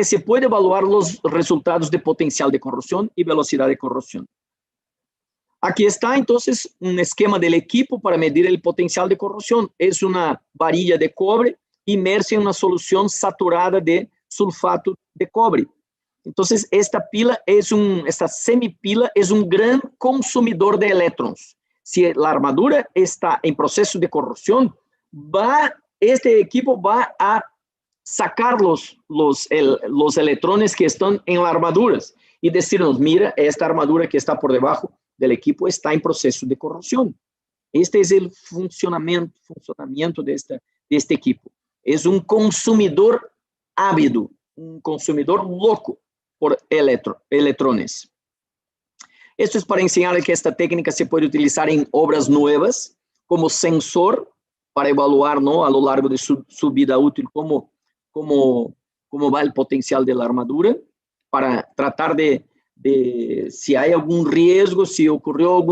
C: se pueda evaluar los resultados de potencial de corrosión y velocidad de corrosión. Aquí está entonces un esquema del equipo para medir el potencial de corrosión. Es una varilla de cobre inmersa en una solución saturada de sulfato de cobre. Entonces, esta semipila es un gran consumidor de eléctrons. Si la armadura está en proceso de corrosión, este equipo va a sacar los electrones que están en las armaduras y decirnos, mira, esta armadura que está por debajo del equipo está en proceso de corrosión. Este es el funcionamiento de este equipo. Es un consumidor ávido, un consumidor loco por electrones. Esto es para enseñarles que esta técnica se puede utilizar en obras nuevas como sensor para evaluar, ¿no?, a lo largo de su vida útil cómo va el potencial de la armadura, para tratar de si hay algún riesgo, si ocurrió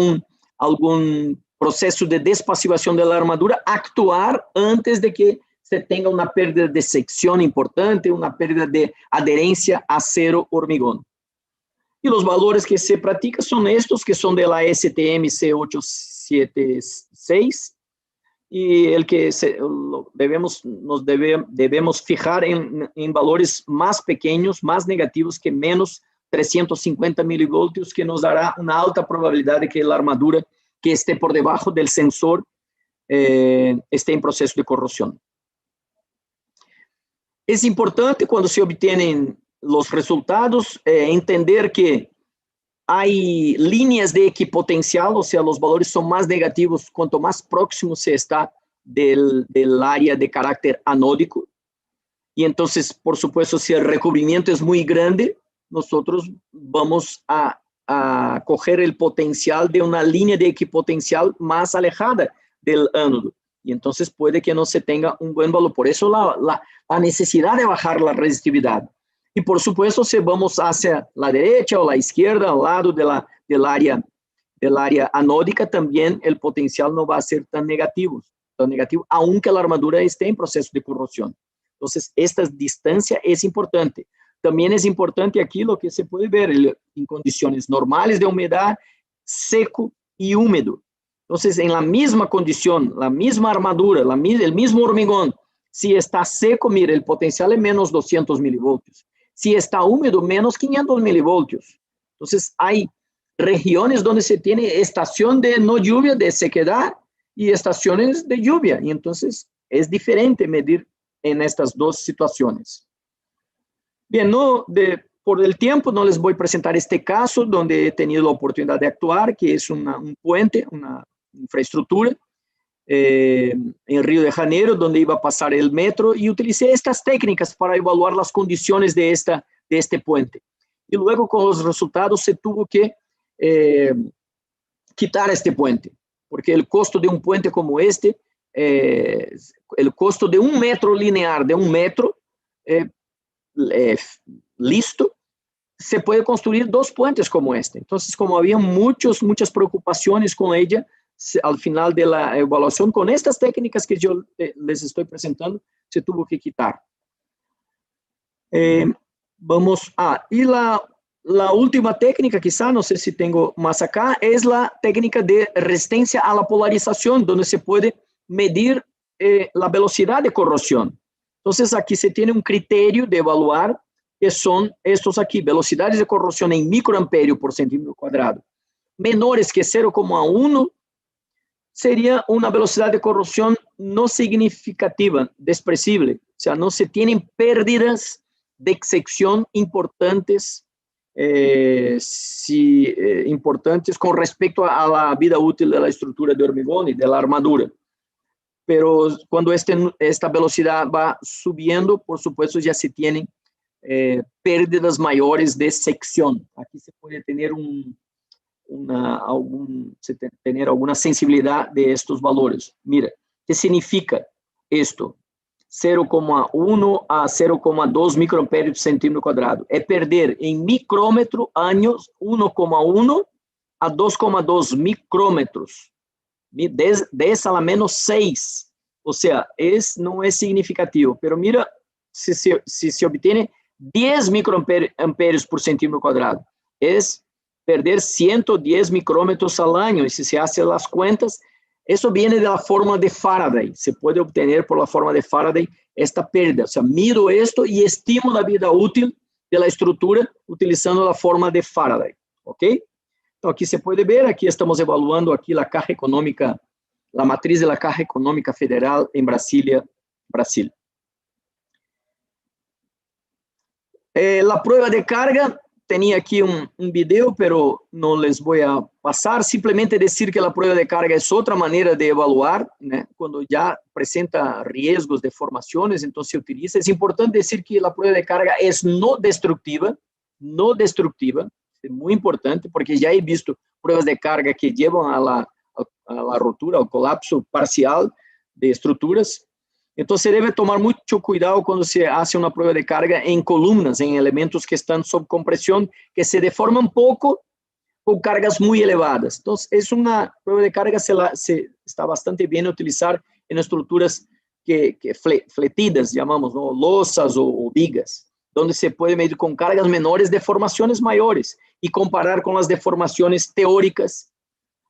C: algún proceso de despasivación de la armadura, actuar antes de que se tenga una pérdida de sección importante, una pérdida de adherencia acero hormigón. Y los valores que se practican son estos, que son de la STM C876, y el que debemos fijar en valores más pequeños, más negativos, que menos 350 milivoltios, que nos dará una alta probabilidad de que la armadura que esté por debajo del sensor esté en proceso de corrosión. Es importante, cuando se obtienen los resultados, entender que hay líneas de equipotencial, o sea, los valores son más negativos cuanto más próximo se está del área de carácter anódico. Y entonces, por supuesto, si el recubrimiento es muy grande, nosotros vamos a coger el potencial de una línea de equipotencial más alejada del ánodo. Y entonces puede que no se tenga un buen valor. Por eso la necesidad de bajar la resistividad. Y por supuesto, si vamos hacia la derecha o la izquierda, al lado del área anódica, también el potencial no va a ser tan negativo, aunque la armadura esté en proceso de corrosión. Entonces, esta distancia es importante. También es importante aquí lo que se puede ver en condiciones normales de humedad, seco y húmedo. Entonces, en la misma condición, la misma armadura, el mismo hormigón, si está seco, mire, el potencial es menos 200 milivoltios. Si está húmedo, menos 500 milivoltios. Entonces, hay regiones donde se tiene estación de no lluvia, de sequedad, y estaciones de lluvia. Y entonces, es diferente medir en estas dos situaciones. Bien, por el tiempo no les voy a presentar este caso donde he tenido la oportunidad de actuar, que es un puente, una infraestructura en Río de Janeiro, donde iba a pasar el metro, y utilicé estas técnicas para evaluar las condiciones de este puente. Y luego, con los resultados, se tuvo que quitar este puente, porque el costo de un puente como este, el costo de un metro lineal, de un metro listo, se puede construir 2 puentes como este. Entonces, como había muchas preocupaciones con ella, al final de la evaluación, con estas técnicas que yo les estoy presentando, se tuvo que quitar. Y la última técnica, quizá, no sé si tengo más acá, es la técnica de resistencia a la polarización, donde se puede medir la velocidad de corrosión. Entonces, aquí se tiene un criterio de evaluar, que son estos aquí, velocidades de corrosión en microamperio por centímetro cuadrado, menores que 0,1, sería una velocidad de corrosión no significativa, despreciable. O sea, no se tienen pérdidas de sección importantes, importantes con respecto a la vida útil de la estructura de hormigón y de la armadura. Pero cuando esta velocidad va subiendo, por supuesto, ya se tienen pérdidas mayores de sección. Aquí se puede tener tener alguna sensibilidad de estos valores. Mira, ¿qué significa esto? 0,1 a 0,2 microamperios por centímetro cuadrado. Es perder en micrómetro años 1,1 a 2,2 micrómetros. 10 a la menos 6. O sea, no es significativo. Pero mira, si se obtiene 10 microamperios por centímetro cuadrado, es perder 110 micrómetros al año. Y si se hace las cuentas, eso viene de la forma de Faraday. Se puede obtener por la forma de Faraday esta pérdida. O sea, mido esto y estimo la vida útil de la estructura utilizando la forma de Faraday. ¿Ok? Entonces, aquí se puede ver, aquí estamos evaluando aquí la caja económica, la matriz de la Caja Económica Federal en Brasilia, Brasil. La prueba de carga, tenía aquí un video, pero no les voy a pasar. Simplemente decir que la prueba de carga es otra manera de evaluar, ¿no? Cuando ya presenta riesgos de formaciones, entonces se utiliza. Es importante decir que la prueba de carga es no destructiva, es muy importante, porque ya he visto pruebas de carga que llevan a la rotura, al colapso parcial de estructuras. Entonces, se debe tomar mucho cuidado cuando se hace una prueba de carga en columnas, en elementos que están sob compresión, que se deforman poco con cargas muy elevadas. Entonces, es una prueba de carga está bastante bien utilizar en estructuras fletidas, llamamos, ¿no? Losas o vigas, donde se puede medir con cargas menores deformaciones mayores y comparar con las deformaciones teóricas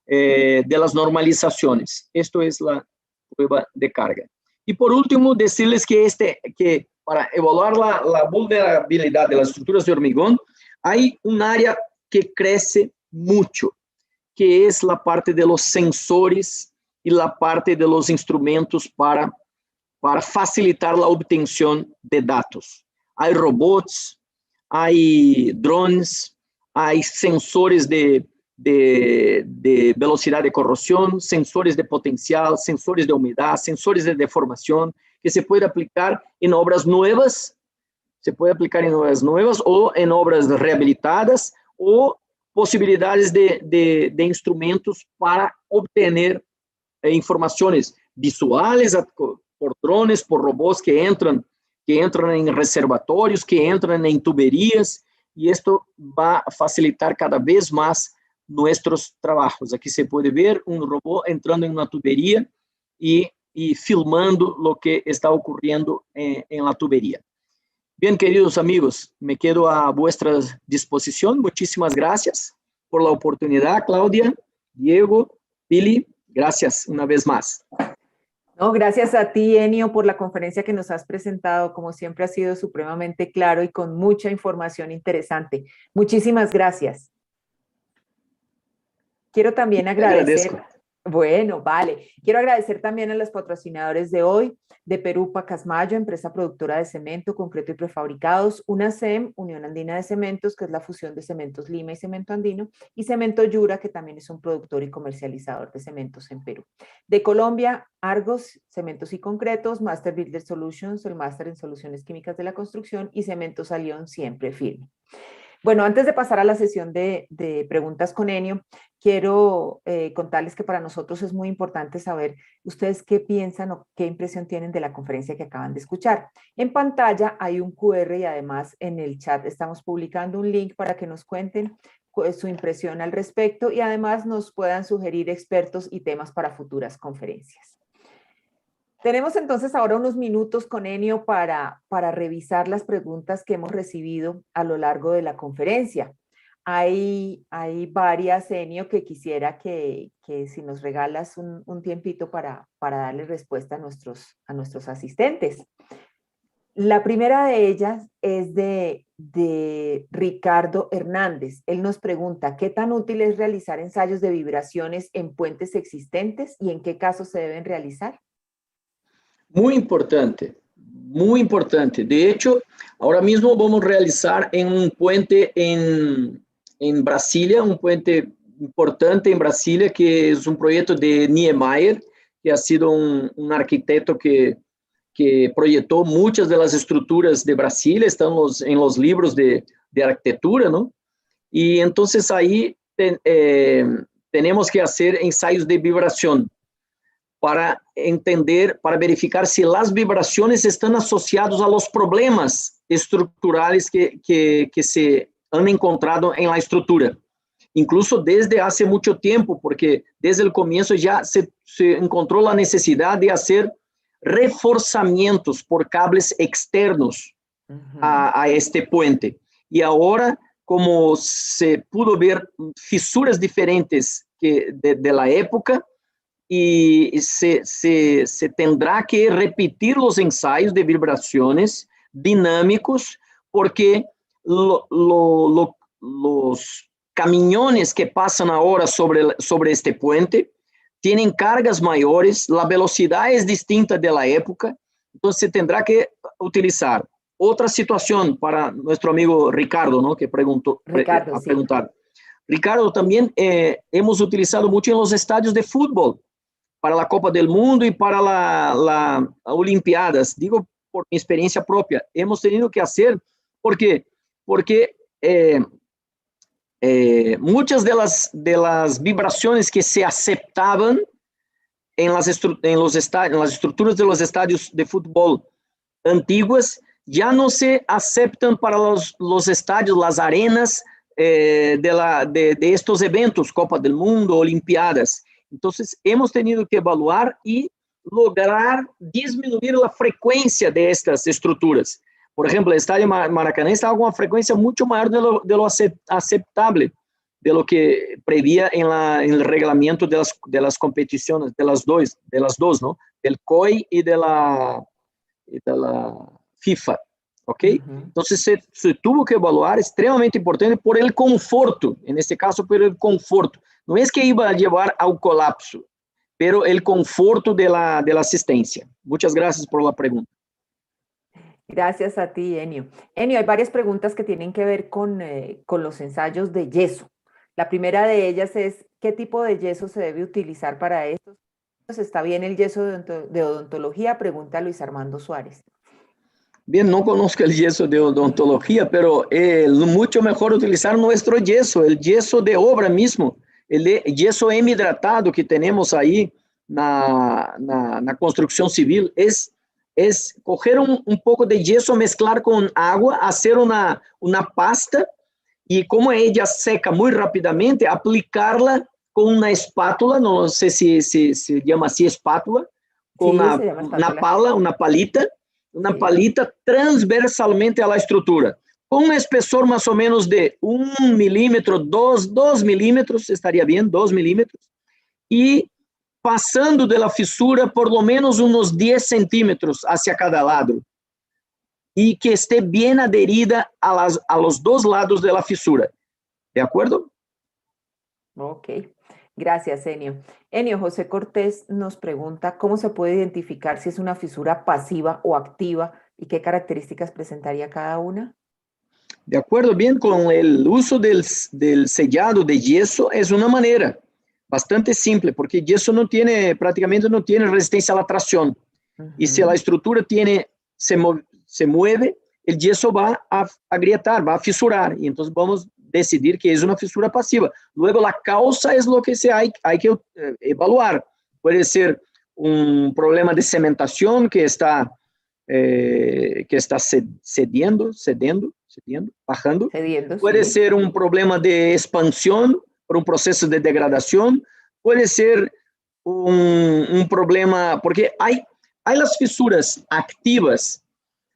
C: de las normalizaciones. Esto es la prueba de carga. Y por último, decirles que para evaluar la vulnerabilidad de las estructuras de hormigón, hay un área que crece mucho, que es la parte de los sensores y la parte de los instrumentos para facilitar la obtención de datos. Hay robots, hay drones, hay sensores de velocidad de corrosión, sensores de potencial, sensores de humedad, sensores de deformación, que se puede aplicar en obras nuevas, o en obras rehabilitadas, o posibilidades de instrumentos para obtener informaciones visuales por drones, por robots que entran en reservatorios, que entran en tuberías, y esto va a facilitar cada vez más nuestros trabajos. Aquí se puede ver un robot entrando en una tubería y filmando lo que está ocurriendo en la tubería. Bien, queridos amigos, me quedo a vuestra disposición. Muchísimas gracias por la oportunidad, Claudia, Diego, Pili. Gracias una vez más.
B: No, gracias a ti, Enio, por la conferencia que nos has presentado. Como siempre, ha sido supremamente claro y con mucha información interesante. Muchísimas gracias. Quiero también agradecer. Bueno, vale. Quiero agradecer también a los patrocinadores de hoy, de Perú Pacasmayo, empresa productora de cemento, concreto y prefabricados, UNACEM, Unión Andina de Cementos, que es la fusión de Cementos Lima y Cemento Andino, y Cemento Yura, que también es un productor y comercializador de cementos en Perú. De Colombia, Argos, Cementos y Concretos, Master Builder Solutions, el máster en soluciones químicas de la construcción, y Cementos Alión, siempre firme. Bueno, antes de pasar a la sesión de preguntas con Enio, quiero contarles que para nosotros es muy importante saber ustedes qué piensan o qué impresión tienen de la conferencia que acaban de escuchar. En pantalla hay un QR y además en el chat estamos publicando un link para que nos cuenten su impresión al respecto y además nos puedan sugerir expertos y temas para futuras conferencias. Tenemos entonces ahora unos minutos con Enio para revisar las preguntas que hemos recibido a lo largo de la conferencia. Hay varias, Enio, que quisiera que si nos regalas un tiempito para darle respuesta a nuestros asistentes. La primera de ellas es de Ricardo Hernández. Él nos pregunta, ¿qué tan útil es realizar ensayos de vibraciones en puentes existentes y en qué casos se deben realizar?
C: Muy importante, muy importante. De hecho, ahora mismo vamos a realizar en un puente en Brasilia, un puente importante en Brasilia, que es un proyecto de Niemeyer, que ha sido un arquitecto que proyectó muchas de las estructuras de Brasilia, están en los libros de arquitectura, ¿no? Y entonces ahí tenemos que hacer ensayos de vibración para entender, para verificar si las vibraciones están asociadas a los problemas estructurales que se han encontrado en la estructura. Incluso desde hace mucho tiempo, porque desde el comienzo ya se encontró la necesidad de hacer reforzamientos por cables externos a este puente. Y ahora, como se pudo ver fisuras diferentes de la época, y se tendrá que repetir los ensayos de vibraciones dinámicos, porque los camiones que pasan ahora sobre este puente tienen cargas mayores, la velocidad es distinta de la época, entonces se tendrá que utilizar. Otra situación para nuestro amigo Ricardo, ¿no? Que preguntó,
B: Ricardo,
C: a
B: sí.
C: preguntar. Ricardo, también hemos utilizado mucho en los estadios de fútbol, para la Copa del Mundo y para las Olimpiadas. Digo por mi experiencia propia, hemos tenido que hacer, ¿por qué? Porque muchas de las vibraciones que se aceptaban en las estructuras de los estadios de fútbol antiguas ya no se aceptan para los estadios, las arenas de estos eventos, Copa del Mundo, Olimpiadas. Entonces, hemos tenido que evaluar y lograr disminuir la frecuencia de estas estructuras. Por ejemplo, el Estadio Maracaná estaba con una frecuencia mucho mayor de lo aceptable, de lo que prevía en el reglamento de las competiciones, de las dos, ¿no? Del COI y de la FIFA, ¿ok? Entonces, se tuvo que evaluar, extremadamente importante, por el conforto, en este caso, por el conforto. No es que iba a llevar al colapso, pero el conforto de la asistencia. Muchas gracias por la pregunta.
B: Gracias a ti, Enio. Enio, hay varias preguntas que tienen que ver con los ensayos de yeso. La primera de ellas es, ¿qué tipo de yeso se debe utilizar para estos? ¿Está bien el yeso de odontología? Pregunta Luis Armando Suárez.
C: Bien, no conozco el yeso de odontología, pero mucho mejor utilizar nuestro yeso, el yeso de obra mismo, el yeso hemihidratado que tenemos ahí na construcción civil, es coger un poco de yeso, mezclar con agua, hacer una pasta y como ella seca muy rápidamente, aplicarla con una espátula, no sé si se llama así espátula, con
B: Sí,
C: una pala, una palita transversalmente a la estructura, con un espesor más o menos de 1 milímetro, 2 milímetros, estaría bien, 2 milímetros, y pasando de la fisura por lo menos unos 10 centímetros hacia cada lado, y que esté bien adherida a los dos lados de la fisura. ¿De acuerdo?
B: Ok. Gracias, Enio. Enio, José Cortés nos pregunta cómo se puede identificar si es una fisura pasiva o activa y qué características presentaría cada una.
C: De acuerdo, bien, con el uso del sellado de yeso es una manera bastante simple, porque yeso prácticamente no tiene resistencia a la tracción. Y si la estructura se mueve, el yeso va a agrietar, va a fisurar, y entonces vamos a decidir que es una fisura pasiva. Luego la causa es lo que hay que evaluar. Puede ser un problema de cementación que está bajando. Puede ser un problema de expansión por un proceso de degradación. Puede ser un problema, porque hay las fisuras activas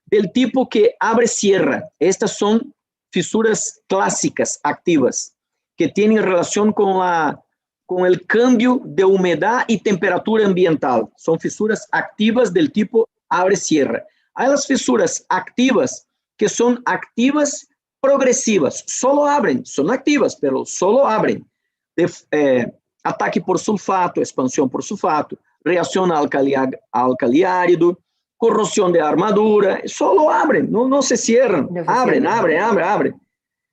C: del tipo que abre-cierra. Estas son fisuras clásicas activas, que tienen relación con el cambio de humedad y temperatura ambiental. Son fisuras activas del tipo abre-cierra. Hay las fisuras activas, que son activas progresivas, solo abren, son activas, pero solo abren. Ataque por sulfato, expansión por sulfato, reacción a alcali árido, corrosión de armadura, solo abren, no se cierran, abren,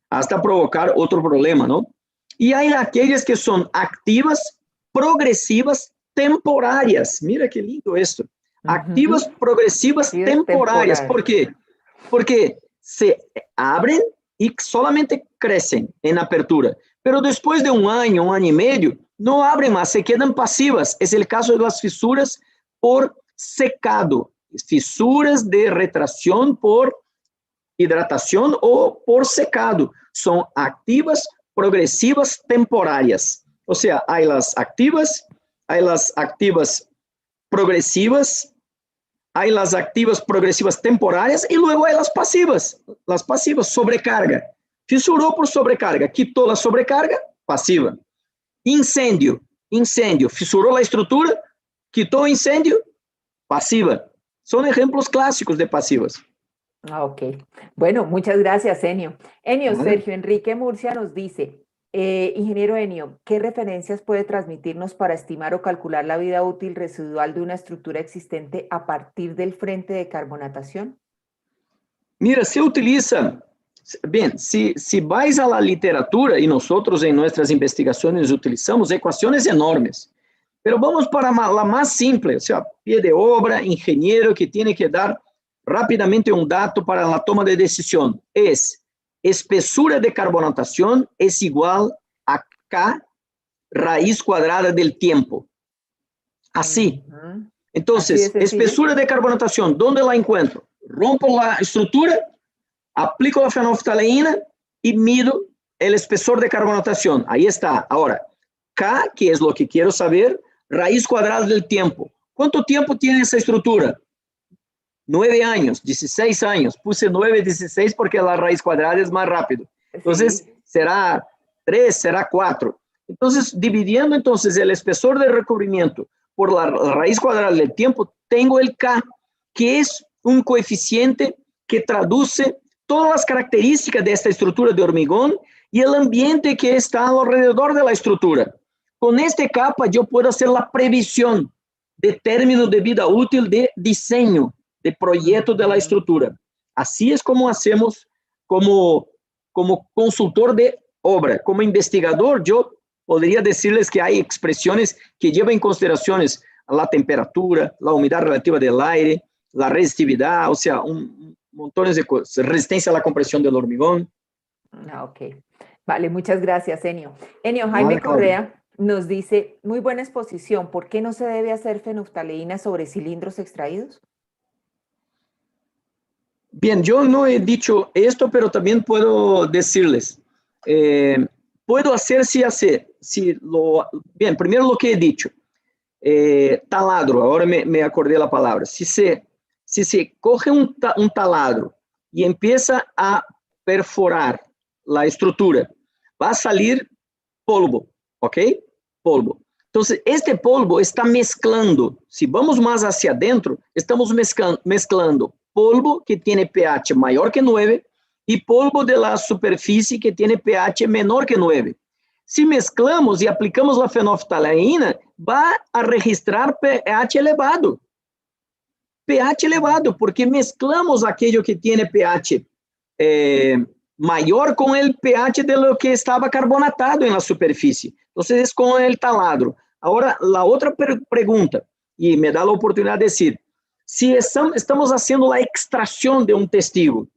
C: hasta provocar otro problema, ¿no? Y hay aquellas que son activas, progresivas, temporarias. Mira qué lindo esto. Activas, progresivas, temporarias. ¿Por qué? Porque se abren y solamente crecen en apertura. Pero después de un año y medio, no abren más, se quedan pasivas. Es el caso de las fisuras por secado, fisuras de retracción por hidratación o por secado. Son activas, progresivas, temporárias. O sea, hay las activas progresivas, hay las activas progresivas temporárias y luego hay las pasivas sobrecarga. Fisurou por sobrecarga, quitou a sobrecarga, passiva. Incêndio, fisurou a estrutura, quitou o incêndio, passiva. São exemplos clássicos de passivas.
B: Ok. Bueno, muchas gracias, Enio. Enio, ¿vale? Sergio Enrique Murcia nos dice, ingeniero Enio, ¿qué referencias puede transmitirnos para estimar o calcular la vida útil residual de una estructura existente a partir del frente de carbonatación?
C: Mira, se utiliza, bien, si vais a la literatura, y nosotros en nuestras investigaciones utilizamos ecuaciones enormes, pero vamos para la más simple, o sea, pie de obra, ingeniero que tiene que dar rápidamente un dato para la toma de decisión. Es espesura de carbonatación es igual a K raíz cuadrada del tiempo. Así. Entonces, así espesura de carbonatación, ¿dónde la encuentro? Rompo la estructura, aplico la fenolftaleína y mido el espesor de carbonatación. Ahí está. Ahora, K, que es lo que quiero saber, raíz cuadrada del tiempo. ¿Cuánto tiempo tiene esa estructura? 9 años, 16 años. Puse 9, 16 porque la raíz cuadrada es más rápido. Entonces, será 3, será 4. Entonces, dividiendo entonces el espesor de recubrimiento por la raíz cuadrada del tiempo, tengo el K, que es un coeficiente que traduce todas las características de esta estructura de hormigón y el ambiente que está alrededor de la estructura. Con este capa yo puedo hacer la previsión de término de vida útil de diseño, de proyecto de la estructura. Así es como hacemos como consultor de obra. Como investigador, yo podría decirles que hay expresiones que llevan en consideraciones la temperatura, la humedad relativa del aire, la resistividad, o sea, montones de cosas, resistencia a la compresión del hormigón.
B: Ok. Vale, muchas gracias, Enio. Enio, Jaime Correa nos dice, muy buena exposición, ¿por qué no se debe hacer fenolftaleína sobre cilindros extraídos?
C: Bien, yo no he dicho esto, pero también puedo decirles, puedo hacer bien, primero lo que he dicho, taladro, ahora me acordé la palabra, si se coge un taladro y empieza a perforar la estructura, va a salir polvo, ¿ok? Polvo. Entonces, este polvo está mezclando, si vamos más hacia adentro, estamos mezclando polvo que tiene pH mayor que 9 y polvo de la superficie que tiene pH menor que 9. Si mezclamos y aplicamos la fenolftaleína, va a registrar pH elevado. pH elevado, porque mezclamos aquello que tiene pH mayor con el pH de lo que estaba carbonatado en la superficie. Entonces, es con el taladro. Ahora, la otra pregunta, y me da la oportunidad de decir, si estamos haciendo la extracción de un testigo,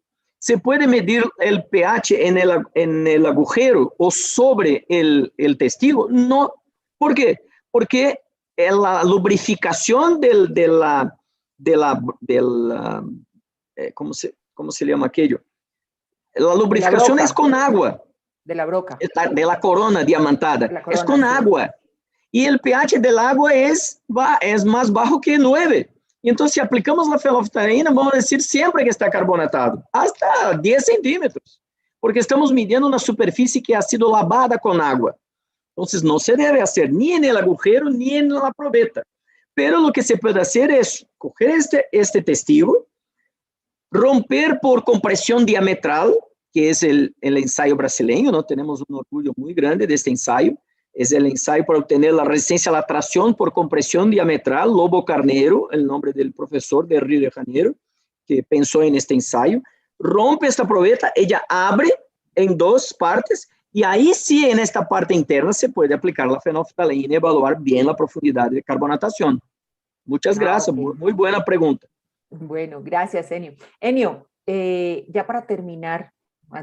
C: ¿se puede medir el pH en el agujero o sobre el testigo? No. ¿Por qué? Porque la lubrificación ¿cómo se llama aquello? La lubrificación es con agua.
B: De la broca.
C: De la corona diamantada. Es con agua. Y el pH del agua es más bajo que 9. Y entonces, si aplicamos la fenolftaleína, vamos a decir siempre que está carbonatado, hasta 10 centímetros. porque estamos midiendo una superficie que ha sido lavada con agua. Entonces, no se debe hacer ni en el agujero ni en la probeta. Pero lo que se puede hacer es coger este testigo, romper por compresión diametral, que es el ensayo brasileño, ¿no? Tenemos un orgullo muy grande de este ensayo. Es el ensayo para obtener la resistencia a la tracción por compresión diametral, Lobo Carneiro, el nombre del profesor de Río de Janeiro, que pensó en este ensayo. Rompe esta probeta, ella abre en dos partes, y ahí sí, en esta parte interna, se puede aplicar la fenolftaleína y evaluar bien la profundidad de carbonatación. Muchas gracias,
B: Ok.
C: muy buena pregunta.
B: Bueno, gracias, Enio. Enio, ya para terminar,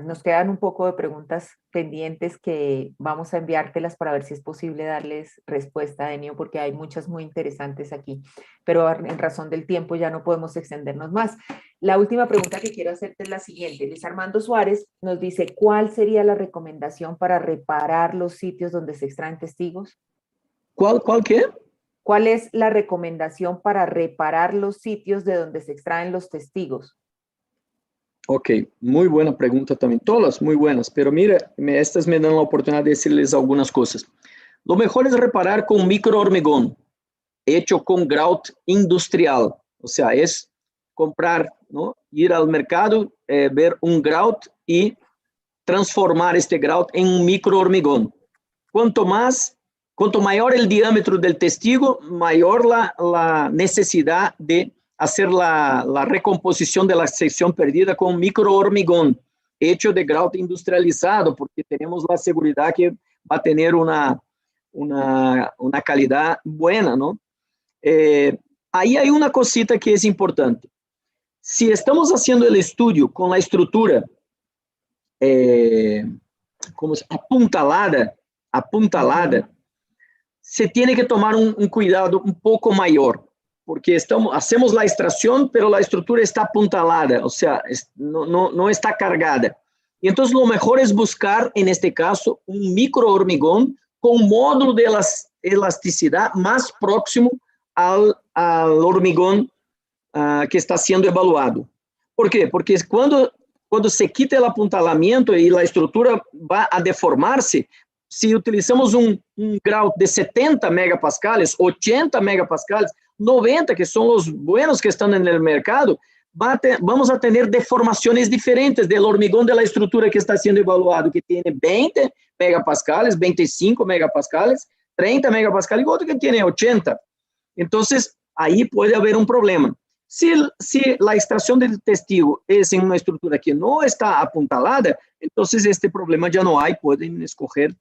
B: nos quedan un poco de preguntas pendientes que vamos a enviártelas para ver si es posible darles respuesta, Enio, porque hay muchas muy interesantes aquí, pero en razón del tiempo ya no podemos extendernos más. La última pregunta que quiero hacerte es la siguiente. Luis Armando Suárez nos dice, ¿cuál sería la recomendación para reparar los sitios donde se extraen testigos?
C: ¿Cuál qué?
B: ¿Cuál es la recomendación para reparar los sitios de donde se extraen los testigos?
C: Ok, muy buena pregunta también. Todas muy buenas, pero mira, estas me dan la oportunidad de decirles algunas cosas. Lo mejor es reparar con micro hormigón, hecho con grout industrial. O sea, es comprar, ¿no? Ir al mercado, ver un grout y transformar este grout en un micro hormigón. Cuanto mayor el diámetro del testigo, mayor la necesidad de hacer la recomposición de la sección perdida con micro hormigón, hecho de grout industrializado, porque tenemos la seguridad que va a tener una calidad buena, ¿no? Ahí hay una cosita que es importante. Si estamos haciendo el estudio con la estructura como apuntalada, se tiene que tomar un cuidado un poco mayor, porque hacemos la extracción, pero la estructura está apuntalada, o sea, no está cargada. Y entonces lo mejor es buscar, en este caso, un micro hormigón con módulo de elasticidad más próximo al hormigón que está siendo evaluado. ¿Por qué? Porque cuando se quita el apuntalamiento y la estructura va a deformarse, si utilizamos un grout de 70 megapascales, 80 megapascales, 90, que son los buenos que están en el mercado, vamos a tener deformaciones diferentes del hormigón de la estructura que está siendo evaluado, que tiene 20 megapascales, 25 megapascales, 30 megapascales, y otro que tiene 80. Entonces, ahí puede haber un problema. Si la extracción del testigo es en una estructura que no está apuntalada, entonces este problema ya no hay, pueden escoger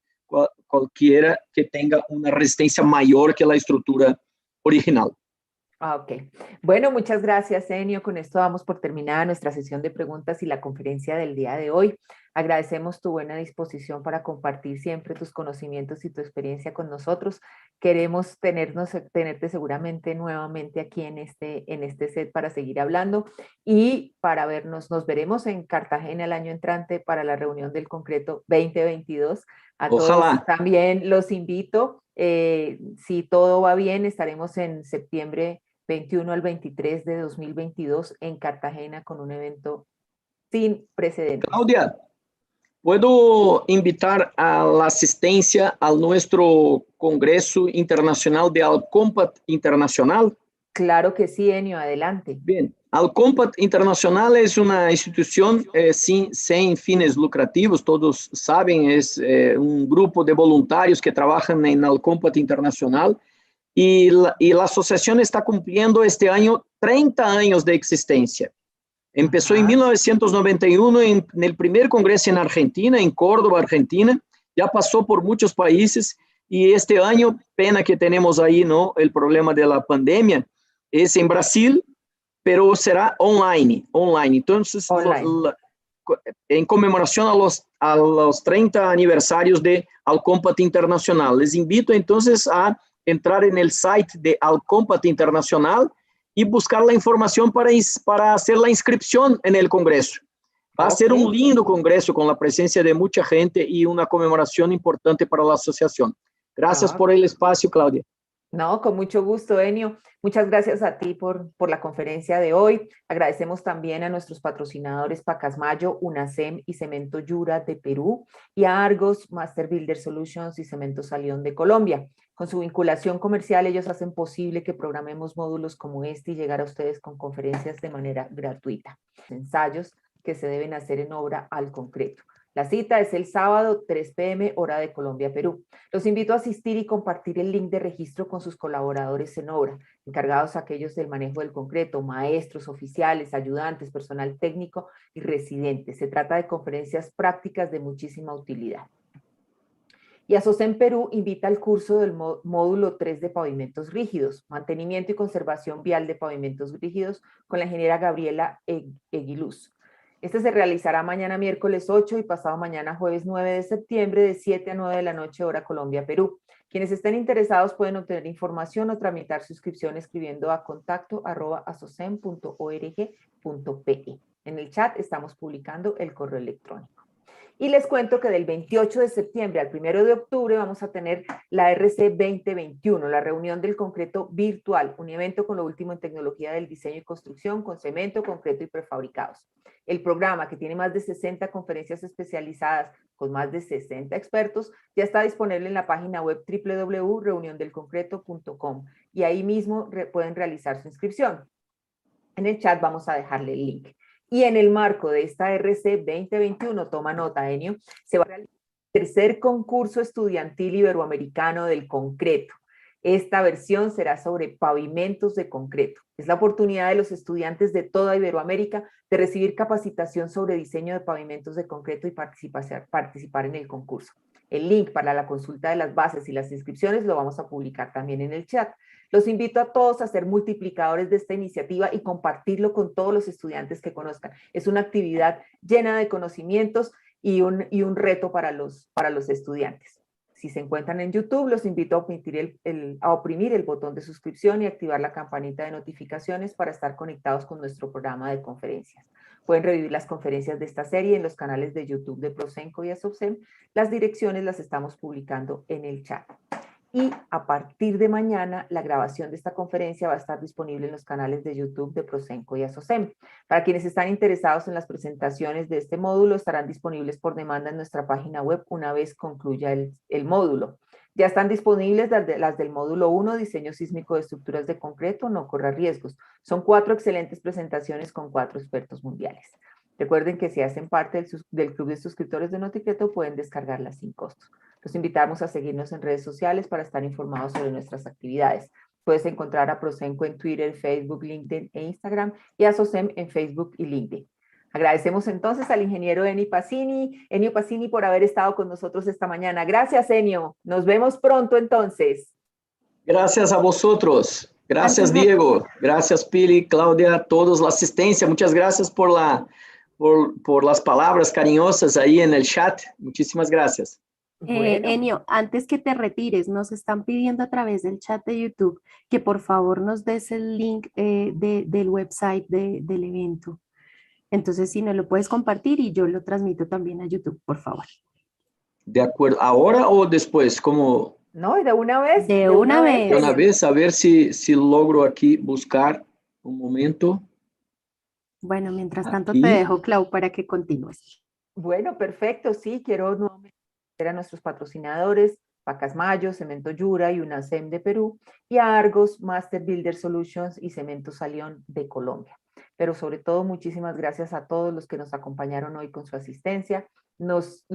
C: cualquiera que tenga una resistencia mayor que la estructura original.
B: Ok. Bueno, muchas gracias, Enio. Con esto damos por terminada nuestra sesión de preguntas y la conferencia del día de hoy. Agradecemos tu buena disposición para compartir siempre tus conocimientos y tu experiencia con nosotros. Queremos tenerte seguramente nuevamente aquí en este set para seguir hablando y para vernos. Nos veremos en Cartagena el año entrante para la reunión del Concreto 2022.
C: Ojalá.
B: Todos también los invito. Si todo va bien, estaremos en septiembre 21 al 23 de 2022 en Cartagena con un evento sin precedentes.
C: Claudia, ¿puedo invitar a la asistencia a nuestro Congreso Internacional de Alcompat Internacional?
B: Claro que sí, Enio, adelante.
C: Bien, Alcompat Internacional es una institución sin fines lucrativos, todos saben, es un grupo de voluntarios que trabajan en Alcompat Internacional y la asociación está cumpliendo este año 30 años de existencia. Empezó en 1991 en el primer congreso en Argentina, en Córdoba, Argentina, ya pasó por muchos países y este año, pena que tenemos ahí, ¿no? El problema de la pandemia, es en Brasil, pero será online. Entonces, en conmemoración a los 30 aniversarios de Alcompat Internacional. Les invito entonces a entrar en el site de Alcompat Internacional y buscar la información para hacer la inscripción en el Congreso. Va a ser un lindo Congreso con la presencia de mucha gente y una conmemoración importante para la asociación. Gracias por el espacio, Claudia.
B: No, con mucho gusto, Enio. Muchas gracias a ti por la conferencia de hoy. Agradecemos también a nuestros patrocinadores Pacasmayo, UNASEM y Cemento Yura de Perú, y a Argos, Master Builder Solutions y Cemento Salión de Colombia. Con su vinculación comercial, ellos hacen posible que programemos módulos como este y llegar a ustedes con conferencias de manera gratuita. Ensayos que se deben hacer en obra al concreto. La cita es el sábado 3 p.m. hora de Colombia, Perú. Los invito a asistir y compartir el link de registro con sus colaboradores en obra, encargados aquellos del manejo del concreto, maestros, oficiales, ayudantes, personal técnico y residentes. Se trata de conferencias prácticas de muchísima utilidad. Y ASOCEM Perú invita al curso del módulo 3 de pavimentos rígidos, mantenimiento y conservación vial de pavimentos rígidos, con la ingeniera Gabriela Eguiluz. Este se realizará mañana miércoles 8 y pasado mañana jueves 9 de septiembre de 7 a 9 de la noche hora Colombia, Perú. Quienes estén interesados pueden obtener información o tramitar su inscripción escribiendo a contacto@asocem.org.pe. En el chat estamos publicando el correo electrónico. Y les cuento que del 28 de septiembre al 1 de octubre vamos a tener la RC 2021, la reunión del concreto virtual, un evento con lo último en tecnología del diseño y construcción con cemento, concreto y prefabricados. El programa, que tiene más de 60 conferencias especializadas con más de 60 expertos, ya está disponible en la página web www.reuniondelconcreto.com y ahí mismo pueden realizar su inscripción. En el chat vamos a dejarle el link. Y en el marco de esta RC 2021, toma nota, Enio, se va a realizar el tercer concurso estudiantil iberoamericano del concreto. Esta versión será sobre pavimentos de concreto. Es la oportunidad de los estudiantes de toda Iberoamérica de recibir capacitación sobre diseño de pavimentos de concreto y participar en el concurso. El link para la consulta de las bases y las inscripciones lo vamos a publicar también en el chat. Los invito a todos a ser multiplicadores de esta iniciativa y compartirlo con todos los estudiantes que conozcan. Es una actividad llena de conocimientos y un reto para los estudiantes. Si se encuentran en YouTube, los invito a oprimir el botón de suscripción y activar la campanita de notificaciones para estar conectados con nuestro programa de conferencias. Pueden revivir las conferencias de esta serie en los canales de YouTube de Procenco y ASOCEM. Las direcciones las estamos publicando en el chat. Y a partir de mañana, la grabación de esta conferencia va a estar disponible en los canales de YouTube de Procenco y ASOCEM. Para quienes están interesados en las presentaciones de este módulo, estarán disponibles por demanda en nuestra página web una vez concluya el módulo. Ya están disponibles las del módulo 1, diseño sísmico de estructuras de concreto, no corra riesgos. Son 4 excelentes presentaciones con 4 expertos mundiales. Recuerden que si hacen parte del club de suscriptores de Noticreto pueden descargarlas sin costos. Los invitamos a seguirnos en redes sociales para estar informados sobre nuestras actividades. Puedes encontrar a Procenco en Twitter, Facebook, LinkedIn e Instagram y a SOCEM en Facebook y LinkedIn. Agradecemos entonces al ingeniero Enio Pacini por haber estado con nosotros esta mañana. Gracias, Enio. Nos vemos pronto entonces.
C: Gracias a vosotros. Gracias, Diego. Gracias, Pili, Claudia, todos la asistencia. Muchas gracias por las palabras cariñosas ahí en el chat. Muchísimas gracias.
D: Bueno. Enio, antes que te retires, nos están pidiendo a través del chat de YouTube que por favor nos des el link del website del evento. Entonces, si no lo puedes compartir y yo lo transmito también a YouTube, por favor.
C: De acuerdo. ¿Ahora o después? ¿Cómo?
B: No, de una vez.
D: De una vez.
C: De una vez, a ver si logro aquí buscar un momento.
D: Bueno, mientras tanto
C: Aquí.
D: te dejo, Clau, para que continúes.
B: Bueno, perfecto. Sí, quiero nuevamente a nuestros patrocinadores, Pacasmayo, Cemento Yura y UNASEM de Perú, y a Argos, Master Builder Solutions y Cemento Salión de Colombia. Pero sobre todo, muchísimas gracias a todos los que nos acompañaron hoy con su asistencia. Los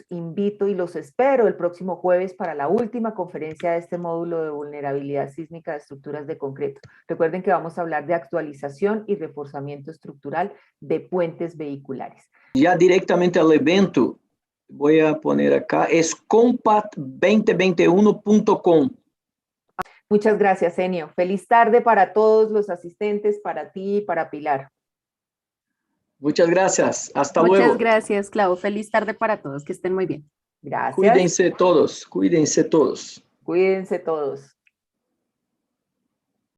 B: invito y los espero el próximo jueves para la última conferencia de este módulo de vulnerabilidad sísmica de estructuras de concreto. Recuerden que vamos a hablar de actualización y reforzamiento estructural de puentes vehiculares.
C: Ya directamente al evento, voy a poner acá, es compat2021.com.
B: Muchas gracias, Enio. Feliz tarde para todos los asistentes, para ti y para Pilar.
C: Muchas gracias. Hasta luego.
D: Muchas gracias, Clau. Feliz tarde para todos. Que estén muy bien.
B: Gracias.
C: Cuídense todos. Cuídense todos.
B: Cuídense todos.